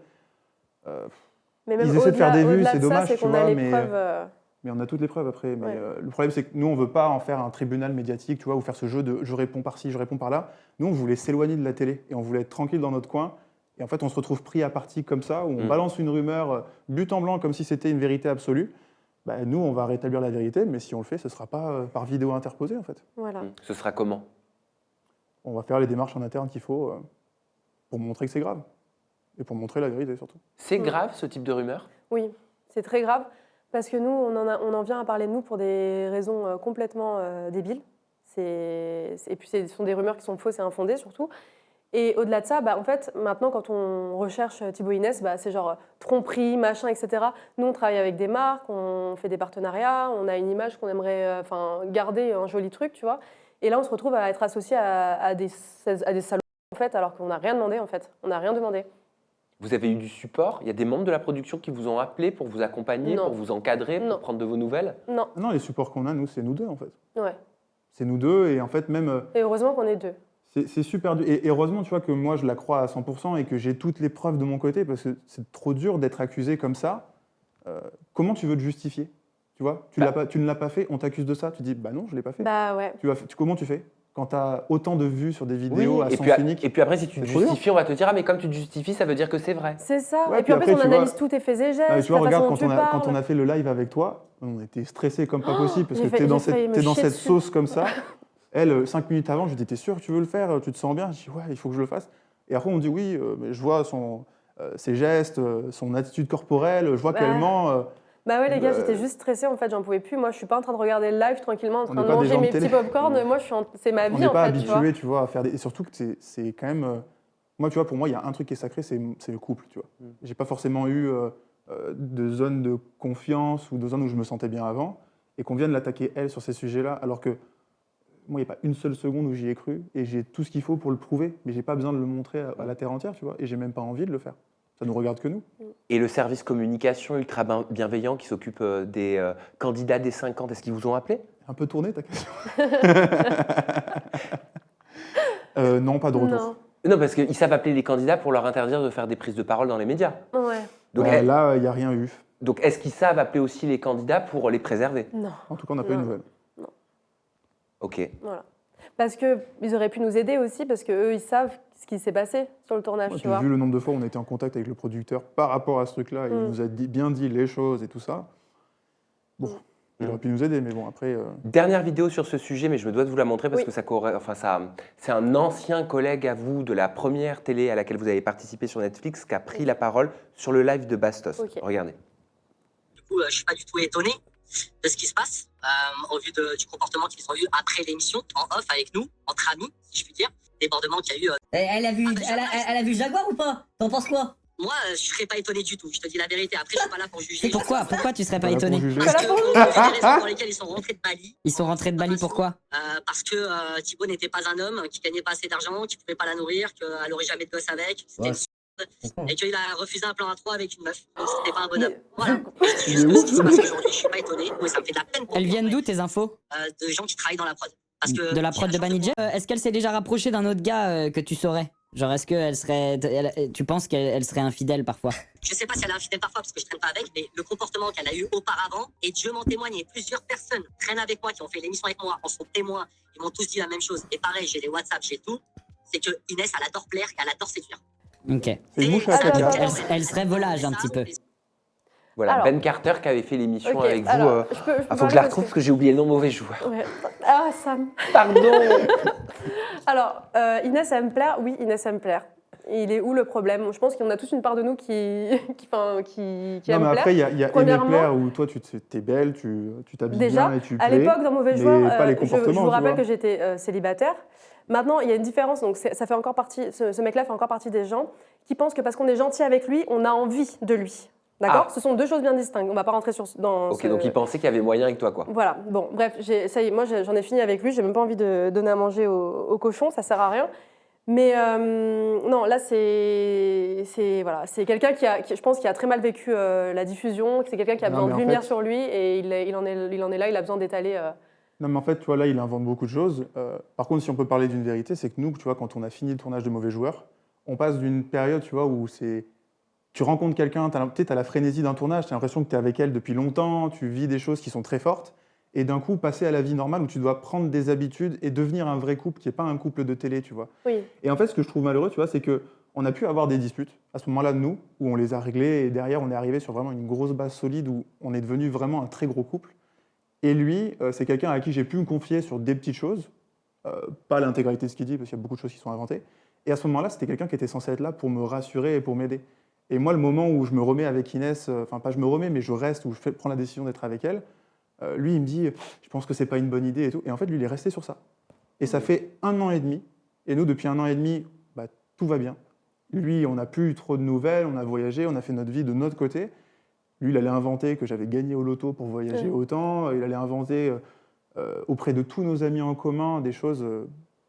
Mais même Ils essaient de faire des vues, au-delà c'est de ça, dommage, c'est tu qu'on a vois, les mais- preuves. Mais on a toutes les preuves après. Mais Ouais. le problème, c'est que nous, on ne veut pas en faire un tribunal médiatique, tu vois, ou faire ce jeu de je réponds par-ci, je réponds par-là. Nous, on voulait s'éloigner de la télé et on voulait être tranquille dans notre coin. Et en fait, on se retrouve pris à partie comme ça, où on balance une rumeur but en blanc comme si c'était une vérité absolue. Bah, nous, on va rétablir la vérité, mais si on le fait, ce ne sera pas par vidéo interposée, en fait. Voilà. Ce sera comment? On va faire les démarches en interne qu'il faut pour montrer que c'est grave. Et pour montrer la vérité, surtout. C'est Mm. grave, ce type de rumeur? Oui, c'est très grave parce que nous, on en vient à parler de nous pour des raisons complètement débiles. Et puis, ce sont des rumeurs qui sont fausses et infondées surtout. Et au-delà de ça, en fait, maintenant, quand on recherche Thibaut Inès, c'est genre tromperie, machin, etc. Nous, on travaille avec des marques, on fait des partenariats, on a une image qu'on aimerait garder, un joli truc, tu vois. Et là, on se retrouve à être associé à des salauds, en fait, alors qu'on n'a rien demandé, en fait. On n'a rien demandé. Vous avez eu du support? Il y a des membres de la production qui vous ont appelé pour vous accompagner, Non. pour vous encadrer, Non. pour prendre de vos nouvelles? Non, Non, les supports qu'on a, nous, c'est nous deux, en fait. ouais. C'est nous deux, et en fait, même... Et heureusement qu'on est deux. C'est super dur. Et heureusement, tu vois, que moi, je la crois à 100% et que j'ai toutes les preuves de mon côté, parce que c'est trop dur d'être accusé comme ça. Comment tu veux te justifier? Tu vois, tu ne l'as pas fait, on t'accuse de ça, tu dis, bah non, je ne l'ai pas fait. Bah ouais. Comment tu fais? Quand tu as autant de vues sur des vidéos à et sens puis, unique. et puis après, si tu te C'est trop dur. justifies, on va te dire ah mais comme tu te justifies, ça veut dire que c'est vrai. C'est ça. Ouais, et puis en puis plus, après, on tu analyse vois- tous tes faits et gestes. Ah, mais tu vois, la regarde, façon dont tu quand on parles. a fait le live avec toi, on était stressés comme pas possible, parce j'ai que failli- tu es dans j'ai failli me t'es dans chier cette dessus. sauce comme ça. Elle, 5 minutes avant, je lui dis, t'es sûr que tu veux le faire? Tu te sens bien? Je dis, ouais, il faut que je le fasse. Et après, on me dit, oui, mais je vois ses gestes, son attitude corporelle, je vois Bah, qu'elle ment. Bah ouais, les gars, Euh, j'étais juste stressée en fait, j'en pouvais plus. Moi, je suis pas en train de regarder le live tranquillement, en On train n'est de pas des manger gens de mes télé. petits popcorn. Moi, c'est ma On vie n'est en pas fait, tu vois. habitué, tu vois, à faire des... Et surtout que c'est quand même... Moi, tu vois, pour moi, il y a un truc qui est sacré, c'est le couple, tu vois. J'ai pas forcément eu de zone de confiance ou de zone où je me sentais bien avant, et qu'on vienne l'attaquer, elle, sur ces sujets-là, alors que moi, il n'y a pas une seule seconde où j'y ai cru, et j'ai tout ce qu'il faut pour le prouver, mais j'ai pas besoin de le montrer à la terre entière, tu vois, et j'ai même pas envie de le faire. Ça nous regarde que nous. Et le service communication ultra bienveillant qui s'occupe des candidats des 50, est-ce qu'ils vous ont appelé? Un peu tourné, ta question. Non, pas de retour. Non. Non, parce qu'ils savent appeler les candidats pour leur interdire de faire des prises de parole dans les médias. Ouais. Donc, Là, il n'y a rien eu. Donc, est-ce qu'ils savent appeler aussi les candidats pour les préserver? Non. En tout cas, on n'a pas eu de Non. nouvelles. Ok. Voilà. Parce qu'ils auraient pu nous aider aussi, parce qu'eux, ils savent ce qui s'est passé sur le tournage, Ouais, tu puis vois. vu le nombre de fois où on a été en contact avec le producteur par rapport à ce truc-là, il nous a bien dit les choses et tout ça. Bon, il aurait pu nous aider, mais bon, après. Dernière vidéo sur ce sujet, mais je me dois de vous la montrer parce Oui. que c'est un ancien collègue à vous de la première télé à laquelle vous avez participé sur Netflix qui a pris la parole sur le live de Bastos. Ok. Regardez. Du coup, je ne suis pas du tout étonné de ce qui se passe, au vu du comportement qu'ils ont eu après l'émission, en off avec nous, entre amis, si je puis dire. Débordement qu'il y a eu. Elle a vu Jaguar ou pas? T'en penses quoi? Moi, je ne serais pas étonné du tout, je te dis la vérité. Après, je ne suis pas là pour juger. Et pourquoi tu serais pas Voilà, pour étonné? juger. Parce que, au vu des raisons pour lesquelles ils sont rentrés de Bali. Ils sont rentrés de Bali, pourquoi? Parce que Thibaut n'était pas un homme, qui gagnait pas assez d'argent, qui pouvait pas la nourrir, qu'elle aurait jamais de gosse avec, c'était Ouais. une et qu'il a refusé un plan à 3 avec une meuf. Donc, c'était pas un bonhomme. Mais- Voilà. Il est Juste ouf, ce qui se ce passe mec. aujourd'hui, je suis pas étonné. Oui, ça me fait de la peine pour Elles moi, viennent mais, d'où tes infos? de gens qui travaillent dans la prod. Parce que De la prod de Banijay? Est-ce qu'elle s'est déjà rapprochée d'un autre gars que tu saurais? Genre, est-ce qu'elle serait. Tu penses qu'elle serait infidèle parfois? Je sais pas si elle est infidèle parfois parce que je traîne pas avec, mais le comportement qu'elle a eu auparavant, et Dieu m'en témoigne, et plusieurs personnes traînent avec moi, qui ont fait l'émission avec moi, en sont témoins, ils m'ont tous dit la même chose. Et pareil, j'ai les WhatsApp, j'ai tout. C'est que Inès, elle adore plaire, qu'elle adore séduire. Ok. C'est une mouche à Attends, caca. attends. Elle serait volage un petit peu. Voilà, Alors. Ben Carter qui avait fait l'émission Ok, avec vous. alors, je peux faut que je la parler retrouve parce que j'ai oublié le nom mauvais joueur. Ouais. Ah, Sam. Pardon. Alors, Inès aime plaire. Oui, Inès aime plaire. Il est où le problème? Je pense qu'on a tous une part de nous qui Non, aime mais plaire. après, il y a aimer Premièrement- plaire où toi, tu es belle, tu t'habilles Déjà, bien et tu à plais. l'époque, dans Mauvais mais Joueur, pas les je comportements, vous tu rappelle vois. que j'étais célibataire. Maintenant, il y a une différence. Donc, ça fait encore partie. Ce mec-là fait encore partie des gens qui pensent que parce qu'on est gentil avec lui, on a envie de lui. D'accord? Ah. Ce sont deux choses bien distinctes. On ne va pas rentrer dans Ok, ce... donc il pensait qu'il y avait moyen avec toi, quoi. Voilà, bon, bref, ça y est, moi j'en ai fini avec lui, j'ai même pas envie de donner à manger aux cochons, ça sert à rien. Mais non, là voilà, c'est quelqu'un je pense, qui a très mal vécu la diffusion, c'est quelqu'un qui a Non, besoin mais de en lumière fait- sur lui et il en est là, il a besoin d'étaler. Non, mais en fait, tu vois, là, il invente beaucoup de choses. Par contre, si on peut parler d'une vérité, c'est que nous, tu vois, quand on a fini le tournage de Mauvais Joueurs, on passe d'une période, tu vois, où c'est... Tu rencontres quelqu'un, tu as la frénésie d'un tournage, tu as l'impression que tu es avec elle depuis longtemps, tu vis des choses qui sont très fortes, et d'un coup, passer à la vie normale où tu dois prendre des habitudes et devenir un vrai couple qui n'est pas un couple de télé, tu vois. Oui, Et en fait, ce que je trouve malheureux, tu vois, c'est qu'on a pu avoir des disputes à ce moment-là de nous, où on les a réglées, et derrière, on est arrivé sur vraiment une grosse base solide, où on est devenu vraiment un très gros couple. Et lui, c'est quelqu'un à qui j'ai pu me confier sur des petites choses, pas l'intégralité de ce qu'il dit, parce qu'il y a beaucoup de choses qui sont inventées. Et à ce moment-là, c'était quelqu'un qui était censé être là pour me rassurer et pour m'aider. Et moi, le moment où je me remets avec Inès, enfin pas je me remets, mais je reste, où prends la décision d'être avec elle, lui, il me dit, je pense que c'est pas une bonne idée et tout. Et en fait, lui, il est resté sur ça. Et ça fait 1 an et demi. Et nous, depuis 1 an et demi, bah, tout va bien. Lui, on n'a plus eu trop de nouvelles, on a voyagé, on a fait notre vie de notre côté. Lui, il allait inventer que j'avais gagné au loto pour voyager autant. Il allait inventer auprès de tous nos amis en commun des choses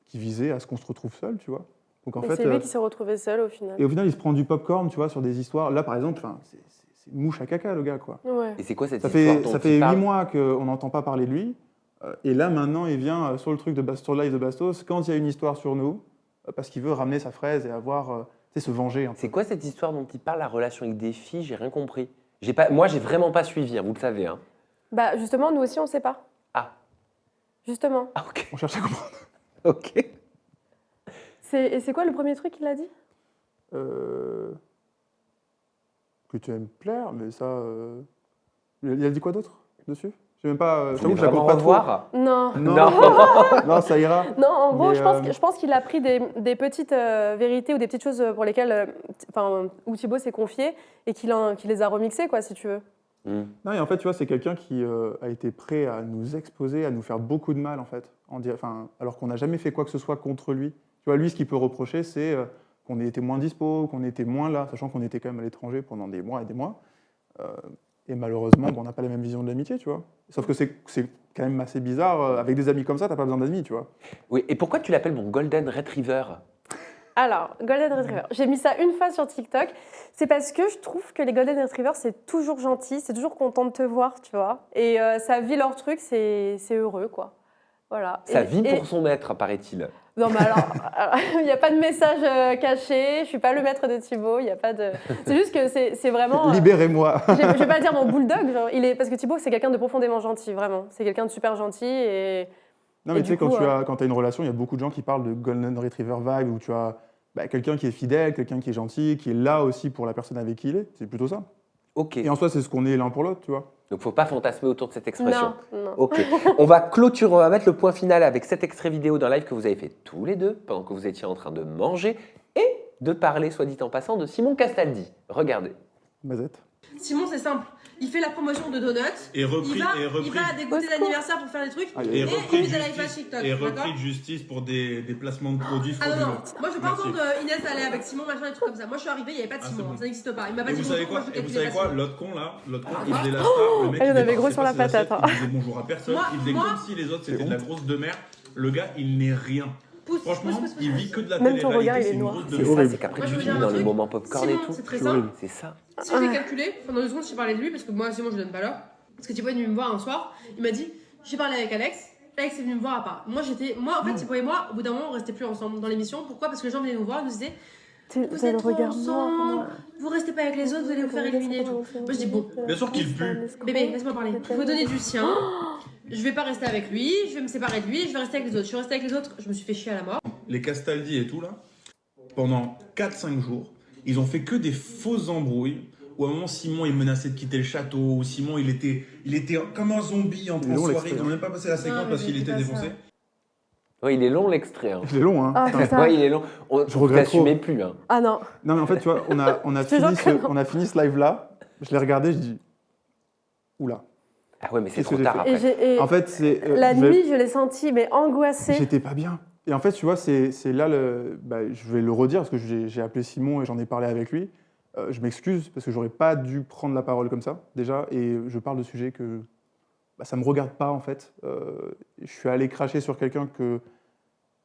qui visaient à ce qu'on se retrouve seul, tu vois. Donc en et fait, c'est lui qui s'est retrouvé seul au final. et au final, il se prend du popcorn, tu vois, sur des histoires. Là, par exemple, c'est une mouche à caca, le gars, quoi. Ouais. Et c'est quoi cette Ça histoire fait, dont ça il fait 8 parle mois qu'on n'entend pas parler de lui. Et là, maintenant, il vient sur le truc sur le live de Bastos, quand il y a une histoire sur nous, parce qu'il veut ramener sa fraise et avoir, tu sais, se venger un peu. C'est quoi cette histoire dont il parle, la relation avec des filles? J'ai rien compris. Moi, j'ai vraiment pas suivi, hein, vous le savez. Hein. Bah justement, nous aussi on sait pas. Ah. Justement. Ah, ok. On cherche à comprendre. Ok. Et c'est quoi le premier truc qu'il a dit? Que tu aimes plaire, mais ça... Il a dit quoi d'autre dessus? Je sais même pas... Vous j'avoue voulez que je la vraiment compte pas trop. revoir? Non. Non, Non. non, ça ira. Non, en gros, Mais, je pense qu'il a pris des petites vérités ou des petites choses pour lesquelles, où Thibaut s'est confié et qu'il les a remixées, quoi, si tu veux. Hmm. Non, et en fait, tu vois, c'est quelqu'un qui a été prêt à nous exposer, à nous faire beaucoup de mal, en fait. Alors qu'on n'a jamais fait quoi que ce soit contre lui. Tu vois, lui, ce qu'il peut reprocher, c'est qu'on était moins dispo, qu'on était moins là, sachant qu'on était quand même à l'étranger pendant des mois et des mois. Et malheureusement, bon, on n'a pas la même vision de l'amitié, tu vois. Sauf que c'est quand même assez bizarre. Avec des amis comme ça, t'as pas besoin d'amis, tu vois. Oui, et pourquoi tu l'appelles mon Golden Retriever? Alors, Golden Retriever, j'ai mis ça une fois sur TikTok. C'est parce que je trouve que les Golden Retrievers, c'est toujours gentil, c'est toujours content de te voir, tu vois. Et ça vit leur truc, c'est heureux, quoi. Voilà. Ça Et- vit et- pour son maître, paraît-il. Non, mais alors, il n'y a pas de message caché, je ne suis pas le maître de Thibaut, il n'y a pas de... C'est juste que c'est vraiment... Libérez-moi. Je ne vais pas dire mon bulldog, genre, parce que Thibaut, c'est quelqu'un de profondément gentil, vraiment. C'est quelqu'un de super gentil et... Non, mais Et tu sais, du coup, quand tu as une relation, il y a beaucoup de gens qui parlent de Golden Retriever vibe, où tu as quelqu'un qui est fidèle, quelqu'un qui est gentil, qui est là aussi pour la personne avec qui il est. C'est plutôt ça. Ok. Et en soi, c'est ce qu'on est l'un pour l'autre, tu vois. Donc, faut pas fantasmer autour de cette expression. Non. Ok. On va clôturer, on va mettre le point final avec cet extrait vidéo d'un live que vous avez fait tous les deux pendant que vous étiez en train de manger et de parler, soit dit en passant, de Simon Castaldi. Regardez. Mazette. Simon, c'est simple. Il fait la promotion de donuts. Et repris, il va à des goûters d'anniversaire pour faire des trucs. Allez. Et repris il de met des live à justice, TikTok. et d'accord repris de justice pour des placements de produits Ah non, frauduleux. non. Moi, je veux pas Merci. entendre Inès aller avec Simon, machin, des trucs comme ça. Moi, je suis arrivée, il n'y avait pas de Ah, Simon. c'est bon. Ça n'existe pas. Il m'a pas Et dit vous savez bonjour, quoi, moi, je et vous calculais savez quoi, pas Simon. l'autre con là, il faisait la star, le mec Elle en il avait dépassait gros sur pas la ses patate, assiettes, il disait bonjour à personne, Moi- il faisait moi- comme si les autres c'était de la honte. grosse de mer. Le gars, il n'est rien. Pousse, Franchement, pousse, pousse, il pousse. vit que de la Même ton regard, télé-réalité, il est c'est une noir. grosse de C'est mer. Ça, horrible. c'est qu'après Moi, je tu veux vis dire un dans les truc. moments popcorn et Simon, tout. c'est très C'est simple. horrible. C'est ça. Si j'ai calculé, pendant 2 secondes, j'ai parlé de lui parce que moi, Simon, je donne pas l'heure. Parce que Thibaut est venu me voir un soir, il m'a dit j'ai parlé avec Alex. Alex est venu me voir à part. Moi, en fait, Thibaut et moi, au bout d'un moment, on restait plus ensemble dans l'émission. Pourquoi? Parce que les gens venaient nous voir, ils nous disaient vous T'as le êtes trop regard noir. ensemble, vous restez pas avec les autres, vous allez vous faire éliminer et tout. Moi, je dis bon, Bien sûr qu'il pue. bébé, laisse-moi parler. Je vais donner du sien. Je vais pas rester avec lui, je vais me séparer de lui, je vais rester avec les autres. Je suis restée avec les autres, je me suis fait chier à la mort. Les Castaldi et tout là, pendant 4-5 jours, ils ont fait que des fausses embrouilles. Où à un moment Simon il menaçait de quitter le château, ou Simon il était comme un zombie en Il est long, soirée, l'extrait, ils n'ont même pas passé la séquence mais parce qu'il c'est était pas défoncé. ça. Oui, il est long l'extrait. Hein. C'est long, hein. Ah, Putain. putain. Ouais, il est long. Je regrette trop. T'assumais plus. Hein. Ah non. Non, mais en fait, tu vois, on a, Je te jure que non. on a fini ce live-là. Je l'ai regardé, je dis oula. Ah ouais, mais c'est Qu'est-ce trop que j'ai tard fait après. En fait, c'est. La nuit, je l'ai senti, mais angoissée. J'étais pas bien. Et en fait, tu vois, c'est là je vais le redire parce que j'ai appelé Simon et j'en ai parlé avec lui. Je m'excuse parce que j'aurais pas dû prendre la parole comme ça, déjà. Et je parle de sujets que ça me regarde pas, en fait. Je suis allé cracher sur quelqu'un que,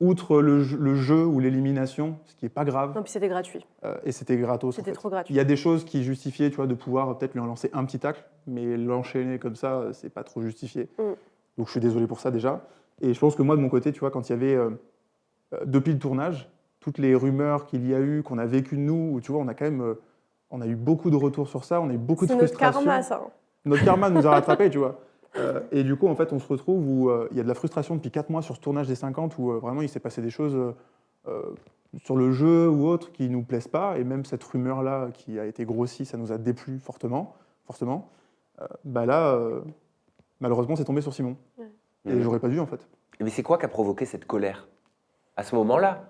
outre le jeu ou l'élimination, ce qui est pas grave, Non, puis c'était gratuit. et c'était gratos. en C'était fait. trop gratuit. Il y a des choses qui justifiaient, tu vois, de pouvoir peut-être lui en lancer un petit tacle, mais l'enchaîner comme ça, c'est pas trop justifié. Donc je suis désolé pour ça déjà. Et je pense que moi, de mon côté, tu vois, quand il y avait, depuis le tournage, toutes les rumeurs qu'il y a eu, qu'on a vécu nous, où, tu vois, on a quand même, on a eu beaucoup de retours sur ça, on a eu beaucoup de C'est notre frustration. karma, ça. Notre karma nous a rattrapés, tu vois. Et du coup, en fait, on se retrouve où il y a de la frustration depuis 4 mois sur ce tournage des 50, où vraiment il s'est passé des choses sur le jeu ou autre qui nous plaisent pas, et même cette rumeur-là qui a été grossie, ça nous a déplu fortement. Malheureusement, c'est tombé sur Simon. Et j'aurais pas dû, en fait. Mais c'est quoi qui a provoqué cette colère à ce moment-là?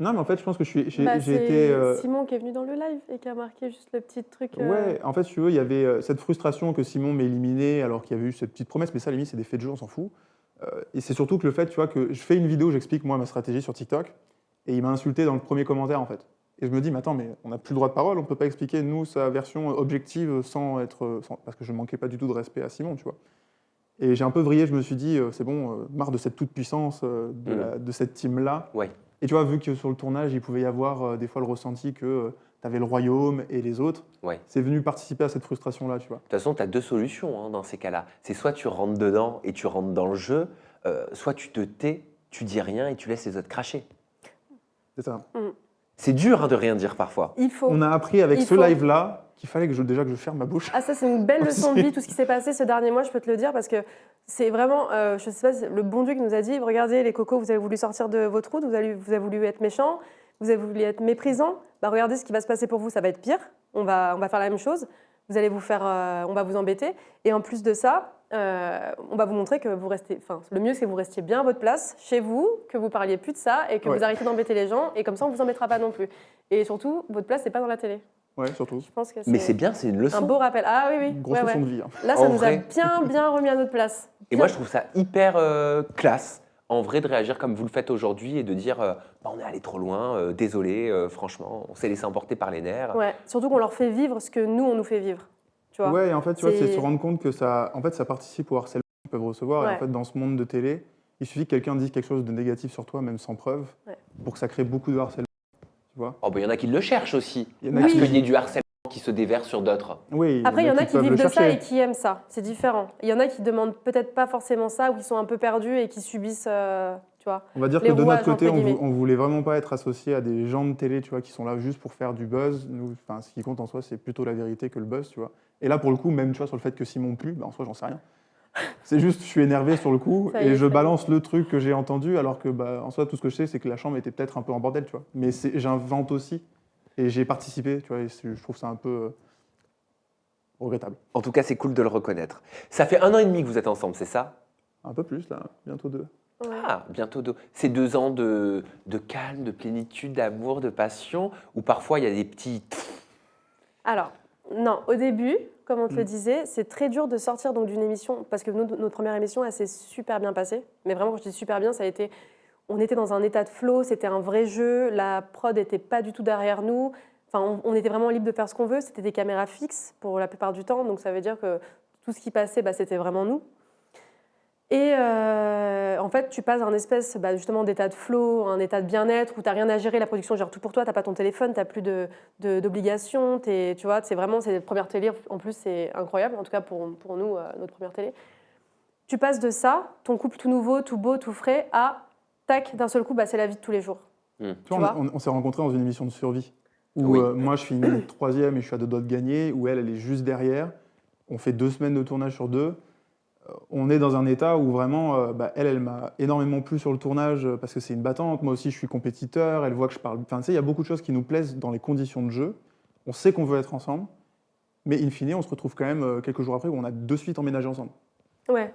Non, mais en fait, je pense que j'ai C'est été... Simon qui est venu dans le live et qui a marqué juste le petit truc. Ouais, en fait, si tu veux, il y avait cette frustration que Simon m'ait éliminé alors qu'il y avait eu cette petite promesse, mais ça, à la limite, c'est des faits de jeu, on s'en fout. Et c'est surtout que le fait, tu vois, que je fais une vidéo, j'explique moi ma stratégie sur TikTok, et il m'a insulté dans le premier commentaire, en fait. Et je me dis, mais attends, mais on n'a plus le droit de parole, on peut pas expliquer, nous, sa version objective parce que je manquais pas du tout de respect à Simon, tu vois. Et j'ai un peu vrillé, je me suis dit, c'est bon, marre de cette toute-puissance, de cette team-là. Ouais. Et tu vois, vu que sur le tournage, il pouvait y avoir des fois le ressenti que tu avais le royaume et les autres, Ouais. c'est venu participer à cette frustration-là, tu vois. De toute façon, tu as deux solutions hein, dans ces cas-là. C'est soit tu rentres dedans et tu rentres dans le jeu, soit tu te tais, tu dis rien et tu laisses les autres cracher. C'est ça. C'est dur hein, de rien dire parfois. Il faut. On a appris avec Il ce faut. live-là qu'il fallait que je ferme ma bouche. Ah, ça, c'est une belle leçon de vie, tout ce qui s'est passé ce dernier mois, je peux te le dire, parce que c'est vraiment, je sais pas, le bon Dieu qui nous a dit regardez, les cocos, vous avez voulu sortir de votre route, vous avez voulu être méchant, vous avez voulu être méprisant, bah, regardez ce qui va se passer pour vous, ça va être pire, on va faire la même chose, vous allez vous faire, on va vous embêter, et en plus de ça, on va vous montrer que vous restez, enfin, le mieux, c'est que vous restiez bien à votre place, chez vous, que vous parliez plus de ça, et que Ouais. vous arrêtez d'embêter les gens, et comme ça, on vous embêtera pas non plus. Et surtout, votre place, c'est pas dans la télé. Ouais, surtout. Je pense que Mais c'est bien, c'est une un leçon. beau rappel. Ah oui, oui. Une grosse ouais, leçon ouais. de vie. Hein. Là, ça En nous vrai. a bien remis à notre place. Et moi, je trouve ça hyper classe, en vrai, de réagir comme vous le faites aujourd'hui et de dire bah, on est allé trop loin, désolé, franchement, on s'est laissé emporter par les nerfs. Ouais. Surtout qu'on leur fait vivre ce que nous, on nous fait vivre. Tu vois. Ouais, et en fait, tu vois, c'est C'est- se rendre compte que ça participe au harcèlement qu'ils peuvent recevoir. Et Ouais. en fait, dans ce monde de télé, il suffit que quelqu'un dise quelque chose de négatif sur toi, même sans preuve, Ouais. pour que ça crée beaucoup de harcèlement. Tu vois. Oh, bah, y en a qui le cherchent aussi. Il y en a Parce qui- qu'il y ait du harcèlement qui se déverse sur d'autres. Oui, Après, il y en a qui peuvent vivent le de ça chercher. et qui aiment ça. C'est différent. Il y en a qui demandent peut-être pas forcément ça, ou qui sont un peu perdus et qui subissent, tu vois. On va dire Les que de notre rouages, côté, entre guillemets. on voulait vraiment pas être associé à des gens de télé, tu vois, qui sont là juste pour faire du buzz. Nous, enfin, ce qui compte en soi, c'est plutôt la vérité que le buzz, tu vois. Et là, pour le coup, même, tu vois, sur le fait que Simon pue, bah, en soi, j'en sais rien. C'est juste, je suis énervé sur le coup Ça y est, et je ça y est. balance le truc que j'ai entendu, alors que, bah, en soi, tout ce que je sais, c'est que la chambre était peut-être un peu en bordel, tu vois. Mais j'invente aussi et j'ai participé, tu vois, et je trouve ça un peu regrettable. En tout cas, c'est cool de le reconnaître. Ça fait 1 an et demi que vous êtes ensemble, c'est ça? Un peu plus, là, bientôt 2. Ouais. Ah, bientôt 2. C'est 2 ans de calme, de plénitude, d'amour, de passion, ou parfois il y a des petits... Alors, non, au début, comme on te le Mm. disait, c'est très dur de sortir donc d'une émission, parce que notre première émission, elle s'est super bien passée. Mais vraiment, quand je dis super bien, ça a été... On était dans un état de flow, c'était un vrai jeu, la prod n'était pas du tout derrière nous. Enfin, on était vraiment libre de faire ce qu'on veut, c'était des caméras fixes pour la plupart du temps, donc ça veut dire que tout ce qui passait, bah, c'était vraiment nous. Et en fait, tu passes un espèce justement d'état de flow, un état de bien-être où tu n'as rien à gérer, la production gère tout pour toi, tu n'as pas ton téléphone, tu n'as plus d'obligations, tu vois, c'est la première télé, en plus c'est incroyable, en tout cas pour nous, notre première télé. Tu passes de ça, ton couple tout nouveau, tout beau, tout frais, à tac, d'un seul coup, c'est la vie de tous les jours. Tu Tu vois, vois on s'est rencontrés dans une émission de survie où Oui. moi je finis 3e et je suis à 2 doigts de gagner, où elle est juste derrière. On fait 2 semaines de tournage sur 2. On est dans un état où vraiment, elle m'a énormément plu sur le tournage parce que c'est une battante. Moi aussi, je suis compétiteur. Elle voit que je parle. Enfin, tu sais, il y a beaucoup de choses qui nous plaisent dans les conditions de jeu. On sait qu'on veut être ensemble, mais in fine, on se retrouve quand même quelques jours après où on a de suite emménagé ensemble. Ouais.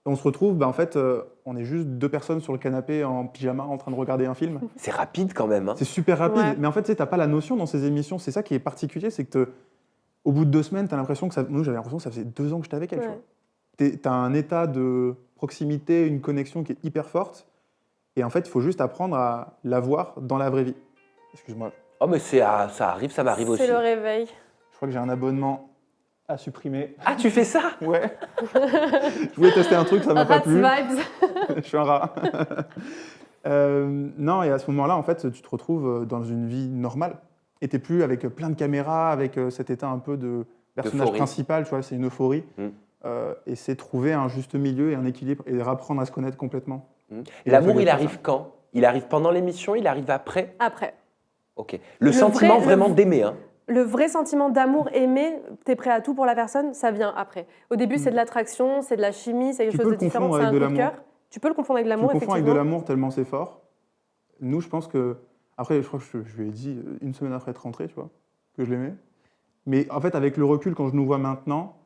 Et on se retrouve, en fait, on est juste 2 personnes sur le canapé en pyjama en train de regarder un film. C'est rapide quand même. Hein. C'est super rapide, Ouais. mais en fait, tu n'as pas la notion dans ces émissions. C'est ça qui est particulier, c'est que au bout de 2 semaines, tu as l'impression que ça. Nous, j'avais l'impression que ça faisait 2 ans que j'étais avec elle. Ouais. Tu vois. Tu as un état de proximité, une connexion qui est hyper forte. Et en fait, il faut juste apprendre à l'avoir dans la vraie vie. Excuse-moi, Oh, mais ça arrive, ça m'arrive aussi. C'est le réveil. je crois que j'ai un abonnement à supprimer. Ah, tu fais ça? Ouais. Je voulais tester un truc, ça m'a pas Rats plu. vibes. Je suis un rat. Non, et à ce moment-là, en fait, tu te retrouves dans une vie normale. Et tu n'es plus avec plein de caméras, avec cet état un peu de personnage Euphorie. principal, tu vois, c'est une euphorie. Mm. Et c'est trouver un juste milieu et un équilibre et apprendre à se connaître complètement. Et L'amour, on fait il ça. arrive quand? Il arrive pendant l'émission, il arrive après? Après. Ok. Le sentiment vraiment d'aimer, hein? Le vrai sentiment d'amour, aimer, t'es prêt à tout pour la personne, ça vient après. Au début, c'est de l'attraction, c'est de la chimie, c'est quelque Tu chose peux de le différent, confondre c'est un avec coup de de l'amour. cœur. Tu peux le confondre avec de Tu le l'amour, confonds avec de effectivement. l'amour tellement c'est fort. Nous, je pense que. Après, je crois que je lui ai dit une semaine après être rentré, tu vois, que je l'aimais. Mais en fait, avec le recul, quand je nous vois maintenant,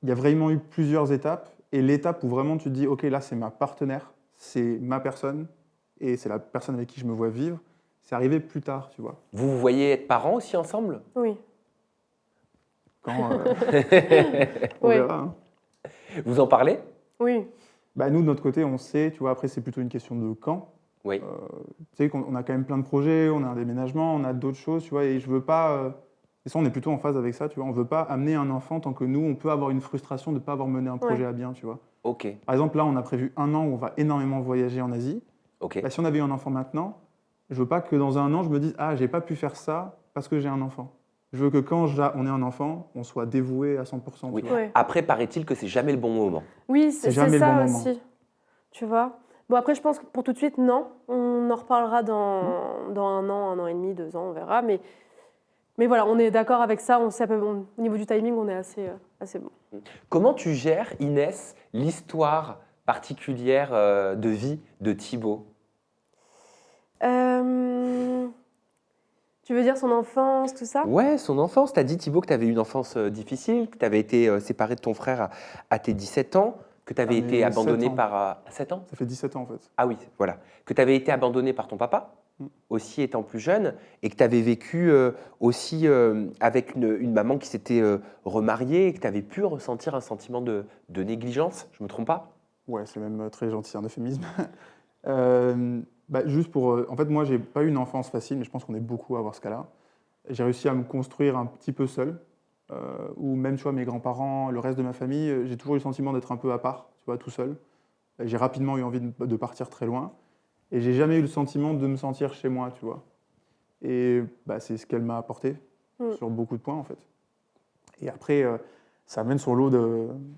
il y a vraiment eu plusieurs étapes. Et l'étape où vraiment tu te dis, OK, là, c'est ma partenaire, c'est ma personne, et c'est la personne avec qui je me vois vivre, c'est arrivé plus tard, tu vois. Vous vous voyez être parents aussi ensemble? Oui. Quand, on Oui. verra. Hein. Vous en parlez? Oui. Bah, nous, de notre côté, on sait, tu vois, après, c'est plutôt une question de quand. Oui. Tu sais qu'on a quand même plein de projets, on a un déménagement, on a d'autres choses, tu vois, et je veux pas... et ça, on est plutôt en phase avec ça, tu vois, on veut pas amener un enfant tant que nous, on peut avoir une frustration de ne pas avoir mené un projet Ouais. à bien, tu vois. Ok. Par exemple, là, on a prévu 1 an où on va énormément voyager en Asie. Ok. Bah, si on avait eu un enfant maintenant, je veux pas que dans 1 an, je me dise « Ah, j'ai pas pu faire ça parce que j'ai un enfant ». Je veux que quand on ait un enfant, on soit dévoué à 100%. Oui. Tu vois. Ouais. Après, paraît-il que c'est jamais le bon moment. Oui, C'est c'est jamais le ça bon moment. aussi. Tu vois. Bon, après, je pense que pour tout de suite, non. On en reparlera dans 1 an, 1 an et demi, 2 ans, on verra. Mais voilà, on est d'accord avec ça. On sait au niveau du timing, on est assez bon. Comment tu gères, Inès, l'histoire particulière de vie de Thibaut? Tu veux dire son enfance, tout ça? Ouais, son enfance. Tu as dit, Thibaut, que tu avais eu une enfance difficile, que tu avais été séparé de ton frère à tes 17 ans, que tu avais Ah, été mais abandonné 7 ans. par... 7 ans? Ça fait 17 ans, en fait. Ah oui, voilà. Que tu avais été abandonné par ton papa, aussi étant plus jeune, et que tu avais vécu aussi avec une maman qui s'était remariée, et que tu avais pu ressentir un sentiment de négligence, je me trompe pas? Ouais, c'est même très gentil, un euphémisme. Juste pour... en fait, moi, j'ai pas eu une enfance facile, mais je pense qu'on est beaucoup à avoir ce cas-là. J'ai réussi à me construire un petit peu seul, ou même, tu vois, mes grands-parents, le reste de ma famille, j'ai toujours eu le sentiment d'être un peu à part, tu vois, tout seul. J'ai rapidement eu envie de partir très loin, et j'ai jamais eu le sentiment de me sentir chez moi, tu vois. Et c'est ce qu'elle m'a apporté sur beaucoup de points, en fait. Et après, ça amène sur l'eau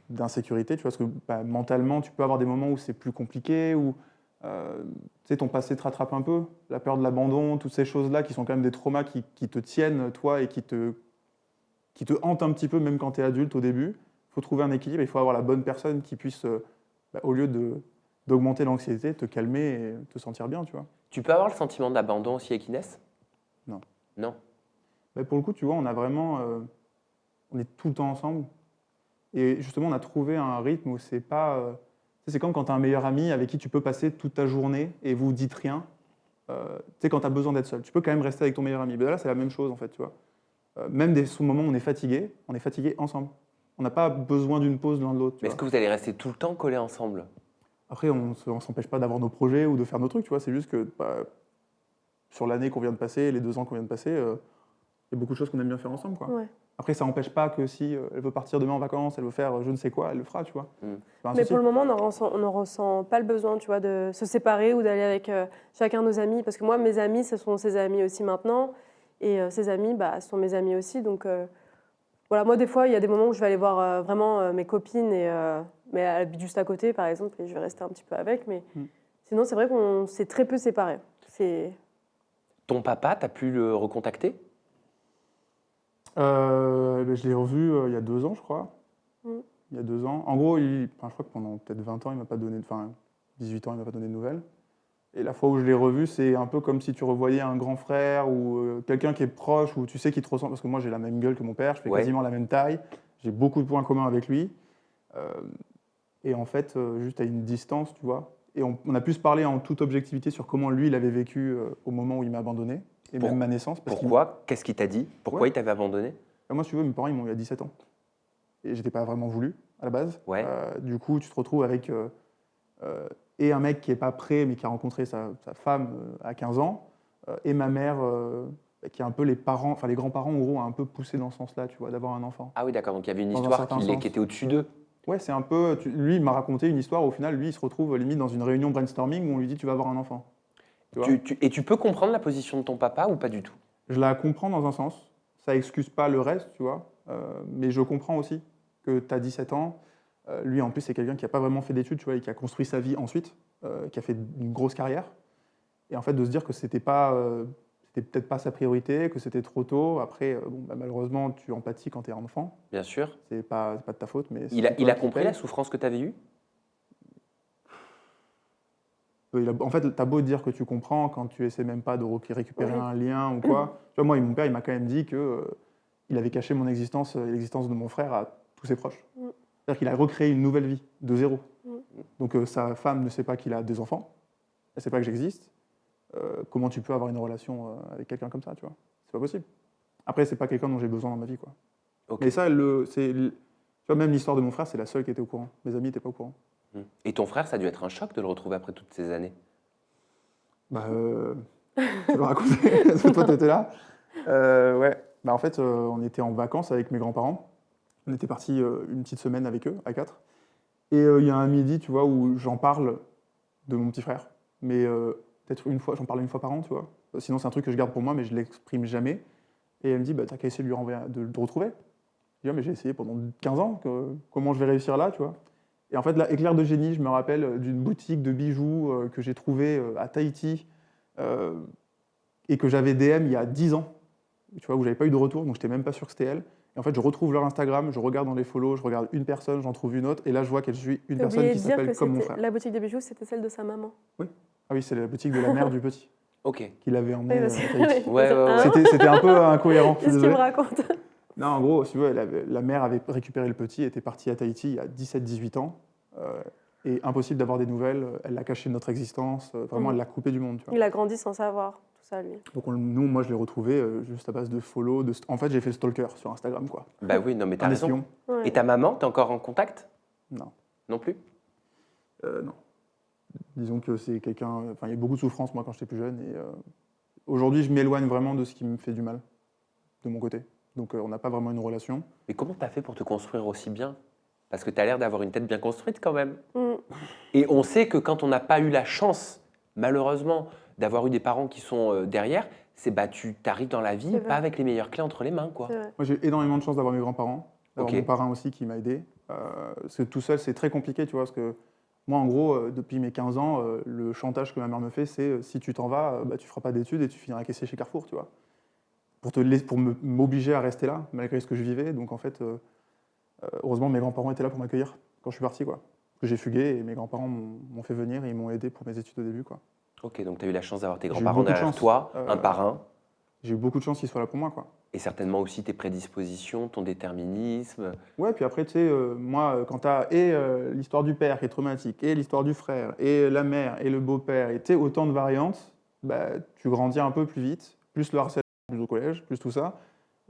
d'insécurité, tu vois, parce que mentalement, tu peux avoir des moments où c'est plus compliqué, où Tu sais, ton passé te rattrape un peu, la peur de l'abandon, toutes ces choses-là qui sont quand même des traumas qui te tiennent, toi, et qui te hantent un petit peu, même quand tu es adulte au début. Il faut trouver un équilibre, il faut avoir la bonne personne qui puisse, au lieu d'augmenter l'anxiété, te calmer et te sentir bien, tu vois. Tu peux avoir le sentiment d'abandon aussi avec Inès? Non. Non. Mais pour le coup, tu vois, on a vraiment, on est tout le temps ensemble. Et justement, on a trouvé un rythme où c'est pas... tu sais, c'est comme quand tu as un meilleur ami avec qui tu peux passer toute ta journée et vous dites rien. Tu sais, quand tu as besoin d'être seul, tu peux quand même rester avec ton meilleur ami. Ben là, c'est la même chose, en fait, tu vois. Même sous moments où on est fatigué ensemble. On n'a pas besoin d'une pause l'un de l'autre. Mais est-ce que vous allez rester tout le temps collés ensemble? Après, on ne s'empêche pas d'avoir nos projets ou de faire nos trucs, tu vois. C'est juste que sur l'année qu'on vient de passer, les 2 ans qu'on vient de passer, il y a beaucoup de choses qu'on aime bien faire ensemble, quoi. Ouais. Après, ça n'empêche pas que si elle veut partir demain en vacances, elle veut faire je ne sais quoi, elle le fera, tu vois. C'est pas un Mais souci. pour le moment, on ne ressent pas le besoin, tu vois, de se séparer ou d'aller avec chacun nos amis. Parce que moi, mes amis, ce sont ses amis aussi maintenant. Et ses amis, bah, ce sont mes amis aussi. Donc, voilà, moi, des fois, il y a des moments où je vais aller voir vraiment mes copines, mais elles habitent juste à côté, par exemple, et je vais rester un petit peu avec. Mais sinon, c'est vrai qu'on s'est très peu séparés. Ton papa, t'as pu le recontacter? Je l'ai revu il y a 2 ans, je crois. Mm. Il y a 2 ans. En gros, je crois que pendant peut-être 20 ans, il m'a pas donné, 18 ans, il m'a pas donné de nouvelles. Et la fois où je l'ai revu, c'est un peu comme si tu revoyais un grand frère ou quelqu'un qui est proche, ou tu sais qu'il te ressemble. Parce que moi, j'ai la même gueule que mon père, je fais Ouais. quasiment la même taille, j'ai beaucoup de points communs avec lui. Et en fait, juste à une distance, tu vois. Et on a pu se parler en toute objectivité sur comment lui, il avait vécu au moment où il m'a abandonné, et même ma naissance. Pourquoi? Qu'est-ce qu'il t'a dit? Pourquoi Ouais. il t'avait abandonné? Moi, si tu veux, mes parents, ils m'ont eu à 17 ans. Et j'étais pas vraiment voulu, à la base. Ouais. Du coup, tu te retrouves avec et un mec qui est pas prêt, mais qui a rencontré sa femme à 15 ans, et ma mère, qui est un peu les parents, enfin les grands-parents, en gros, a un peu poussé dans ce sens-là, tu vois, d'avoir un enfant. Ah oui, d'accord, donc il y avait une Dans un histoire certain qui sens. était au-dessus d'eux. Ouais, c'est un peu... lui, il m'a raconté une histoire, au final, lui, il se retrouve limite dans une réunion brainstorming où on lui dit « tu vas avoir un enfant ». Tu vois. Et tu peux comprendre la position de ton papa ou pas du tout? Je la comprends dans un sens. Ça excuse pas le reste, tu vois. Mais je comprends aussi que tu as 17 ans. Lui, en plus, c'est quelqu'un qui n'a pas vraiment fait d'études, tu vois, et qui a construit sa vie ensuite, qui a fait une grosse carrière. Et en fait, de se dire que c'était peut-être pas sa priorité, que c'était trop tôt. Après, malheureusement, tu empathies quand tu es un enfant. Bien sûr. C'est pas de ta faute, mais... Il a compris la souffrance que tu avais eue? En fait, t'as beau dire que tu comprends quand tu essaies même pas de récupérer un lien ou quoi. Tu vois, moi, mon père, il m'a quand même dit que il avait caché mon existence et l'existence de mon frère à tous ses proches. C'est-à-dire qu'il a recréé une nouvelle vie de zéro. Donc sa femme ne sait pas qu'il a des enfants, elle ne sait pas que j'existe. Comment tu peux avoir une relation avec quelqu'un comme ça, tu vois? C'est pas possible. Après, c'est pas quelqu'un dont j'ai besoin dans ma vie, quoi. Ok. Mais ça, tu vois, même l'histoire de mon frère, c'est la seule qui était au courant. Mes amis n'étaient pas au courant. Et ton frère, ça a dû être un choc de le retrouver après toutes ces années? Tu vas raconter, parce que toi, tu étais là. Ouais. En fait, on était en vacances avec mes grands-parents. On était partis une petite semaine avec eux, à 4. Et il y a un midi, tu vois, où j'en parle de mon petit frère. Mais peut-être une fois, j'en parle une fois par an, tu vois. Sinon, c'est un truc que je garde pour moi, mais je ne l'exprime jamais. Et elle me dit, t'as qu'à essayer de lui renvoyer, de le retrouver. Je dis, mais j'ai essayé pendant 15 ans, comment je vais réussir là, tu vois. Et en fait, là, éclair de génie, je me rappelle d'une boutique de bijoux que j'ai trouvée à Tahiti et que j'avais DM il y a 10 ans, tu vois, où j'avais pas eu de retour, donc j'étais même pas sûr que c'était elle. Et en fait, je retrouve leur Instagram, je regarde dans les follow, je regarde une personne, j'en trouve une autre, et là, je vois qu'elle suit une personne qui s'appelle comme mon frère. La boutique de bijoux, c'était celle de sa maman. Oui. Ah oui, c'est la boutique de la mère du petit. Ok. Qui l'avait emmené Oui, à parce que- Tahiti. Ouais. C'était un peu incohérent. je suis Qu'est-ce qu'il me désolé. raconte? Non, en gros, si tu veux, la mère avait récupéré le petit, était partie à Tahiti il y a 17-18 ans. Et impossible d'avoir des nouvelles. Elle l'a caché de notre existence. Vraiment, elle l'a coupé du monde. Tu vois. Il a grandi sans savoir tout ça, lui. Donc moi, je l'ai retrouvé juste à base de follow. En fait, j'ai fait stalker sur Instagram, quoi. Bah oui, non, mais t'as Un raison. espion. Ouais. Et ta maman, t'es encore en contact? Non. Non plus? Non. Disons que c'est quelqu'un... Enfin, il y a beaucoup de souffrance, moi, quand j'étais plus jeune. Et aujourd'hui, je m'éloigne vraiment de ce qui me fait du mal, de mon côté. Donc, on n'a pas vraiment une relation. Mais comment t'as fait pour te construire aussi bien? Parce que t'as l'air d'avoir une tête bien construite quand même. Et on sait que quand on n'a pas eu la chance, malheureusement, d'avoir eu des parents qui sont derrière, c'est tu t'arrives dans la vie C'est pas vrai. avec les meilleures clés entre les mains, quoi. C'est vrai. Moi, j'ai énormément de chance d'avoir mes grands-parents, d'avoir Ok. mon parrain aussi qui m'a aidé. Parce que tout seul, c'est très compliqué, tu vois, parce que Moi, en gros, depuis mes 15 ans, le chantage que ma mère me fait, c'est si tu t'en vas, bah, tu feras pas d'études et tu finiras caissier chez Carrefour, tu vois. Pour m'obliger à rester là, malgré ce que je vivais. Donc en fait, heureusement, mes grands-parents étaient là pour m'accueillir quand je suis parti, quoi. Que j'ai fugué et mes grands-parents m'ont fait venir et ils m'ont aidé pour mes études au début, quoi. Ok, donc tu as eu la chance d'avoir tes J'ai eu grands-parents beaucoup de derrière chance. toi, un par un, J'ai eu beaucoup de chance qu'ils soient là pour moi, quoi. et certainement aussi tes prédispositions, ton déterminisme. Ouais, puis après, tu sais, moi, quand t'as l'histoire du père qui est traumatique, et l'histoire du frère, et la mère, et le beau-père, et tu sais, autant de variantes, bah, tu grandis un peu plus vite, plus le harcèlement, plus au collège, plus tout ça,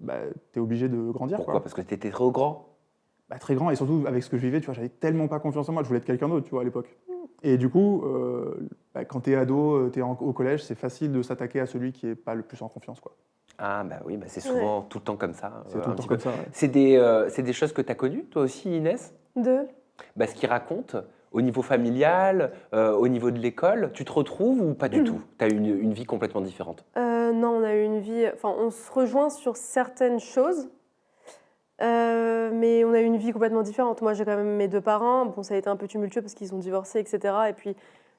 bah, t'es obligé de grandir, Pourquoi? quoi. Parce que tu étais trop grand. Bah, très grand, et surtout, avec ce que je vivais, tu vois, j'avais tellement pas confiance en moi, je voulais être quelqu'un d'autre, tu vois, à l'époque. Et du coup, bah, quand t'es ado, au collège, c'est facile de s'attaquer à celui qui est pas le plus en confiance, quoi. Ah bah oui, bah c'est souvent tout le temps comme ça. C'est tout un le temps petit comme peu. ça, ouais. C'est des choses que tu as connues, toi aussi, Inès? De Ce qu'il raconte au niveau familial, au niveau de l'école, tu te retrouves ou pas du tout? Tu as une vie complètement différente? Non, on a eu une vie. Enfin, on se rejoint sur certaines choses, mais on a eu une vie complètement différente. Moi, j'ai quand même mes deux parents. Bon, ça a été un peu tumultueux parce qu'ils ont divorcé, etc. Et puis,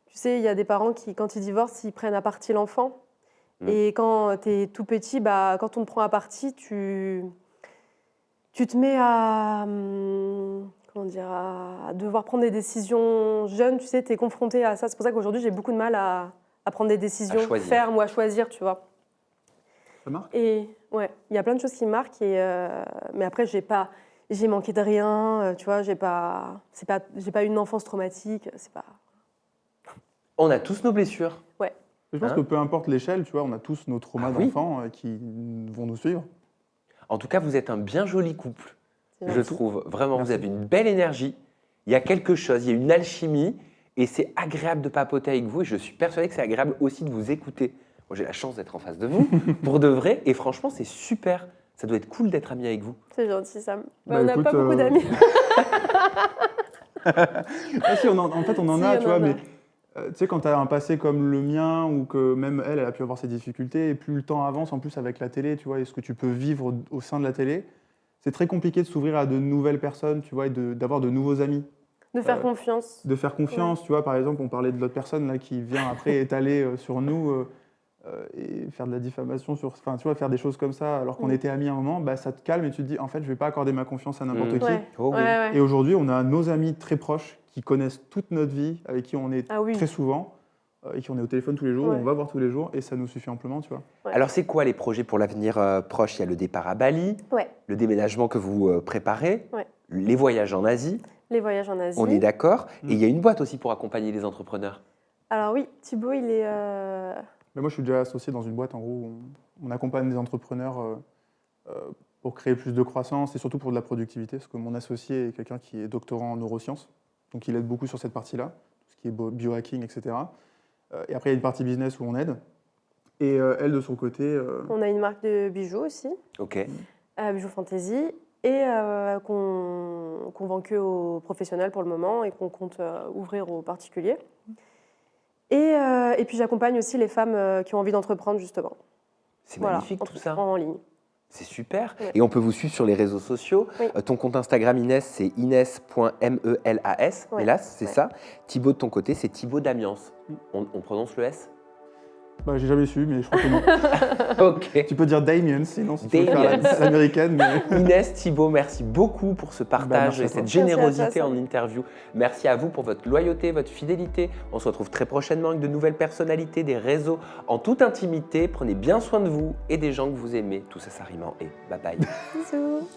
tu sais, il y a des parents qui, quand ils divorcent, ils prennent à partie l'enfant. Et quand tu es tout petit, bah, quand on te prend à partie, tu te mets à, comment dire, à devoir prendre des décisions jeunes. Tu sais, tu es confronté à ça. C'est pour ça qu'aujourd'hui, j'ai beaucoup de mal à prendre des décisions fermes ou à choisir, tu vois. Ça marque? Et ouais, il y a plein de choses qui marquent. Mais après, j'ai manqué de rien. Tu vois, j'ai pas eu une enfance traumatique. C'est pas. On a tous nos blessures. Ouais. Je pense que peu importe l'échelle, tu vois, on a tous nos traumas oui. d'enfants qui vont nous suivre. En tout cas, vous êtes un bien joli couple, C'est je gentil. trouve. Vraiment, Merci. vous avez une belle énergie. Il y a quelque chose, il y a une alchimie. Et c'est agréable de papoter avec vous. Et je suis persuadé que c'est agréable aussi de vous écouter. Moi, j'ai la chance d'être en face de vous, pour de vrai. Et franchement, c'est super. Ça doit être cool d'être ami avec vous. C'est gentil, Sam. Bah, on n'a écoute, pas beaucoup d'amis. Ah si, en fait, on en Si, a, on tu vois, en a. mais tu sais, quand tu as un passé comme le mien, ou que même elle a pu avoir ses difficultés, et plus le temps avance, en plus avec la télé, tu vois, et ce que tu peux vivre au sein de la télé, c'est très compliqué de s'ouvrir à de nouvelles personnes, tu vois, et d'avoir de nouveaux amis. De faire confiance. De faire confiance, tu vois, par exemple, on parlait de l'autre personne là qui vient après étaler sur nous et faire de la diffamation, enfin, tu vois, faire des choses comme ça, alors qu'on était amis à un moment, bah, ça te calme et tu te dis, en fait, je vais pas accorder ma confiance à n'importe qui. Ouais. Oh oui. Ouais. Et aujourd'hui, on a nos amis très proches qui connaissent toute notre vie, avec qui on est Ah oui. très souvent, et qui on est au téléphone tous les jours, Ouais. on va voir tous les jours, et ça nous suffit amplement, tu vois. Ouais. Alors, c'est quoi les projets pour l'avenir proche? Il y a le départ à Bali, Ouais. le déménagement que vous préparez, Ouais. les voyages en Asie. Les voyages en Asie. On est d'accord. Et il y a une boîte aussi pour accompagner les entrepreneurs. Alors oui, Thibaut, il est. Mais moi, je suis déjà associé dans une boîte, en gros, où on accompagne des entrepreneurs pour créer plus de croissance, et surtout pour de la productivité, parce que mon associé est quelqu'un qui est doctorant en neurosciences, donc il aide beaucoup sur cette partie-là, tout ce qui est biohacking, etc. Et après, il y a une partie business où on aide. Et elle, de son côté... On a une marque de bijoux aussi, Ok. Bijoux Fantasy, et qu'on vend que aux professionnels pour le moment et qu'on compte ouvrir aux particuliers. Et puis j'accompagne aussi les femmes qui ont envie d'entreprendre justement. C'est magnifique tout ça. En ligne. C'est super. Ouais. Et on peut vous suivre sur les réseaux sociaux. Oui. Ton compte Instagram, Inès, c'est ines.melas. Ouais. Melas, c'est Ouais. ça. Thibaut, de ton côté, c'est Thibaut Damiens. On prononce le S? Bah, j'ai jamais su, mais je crois que non. Ok. Tu peux dire Damien, sinon, si tu veux Damien. faire l'américaine, mais... Inès, Thibaut, merci beaucoup pour ce partage merci à et toi. cette Merci à générosité toi, en Sam. interview. Merci à vous pour votre loyauté, votre fidélité. On se retrouve très prochainement avec de nouvelles personnalités, des réseaux en toute intimité. Prenez bien soin de vous et des gens que vous aimez. Tout ça, ça rime en et. Bye bye. Bisous.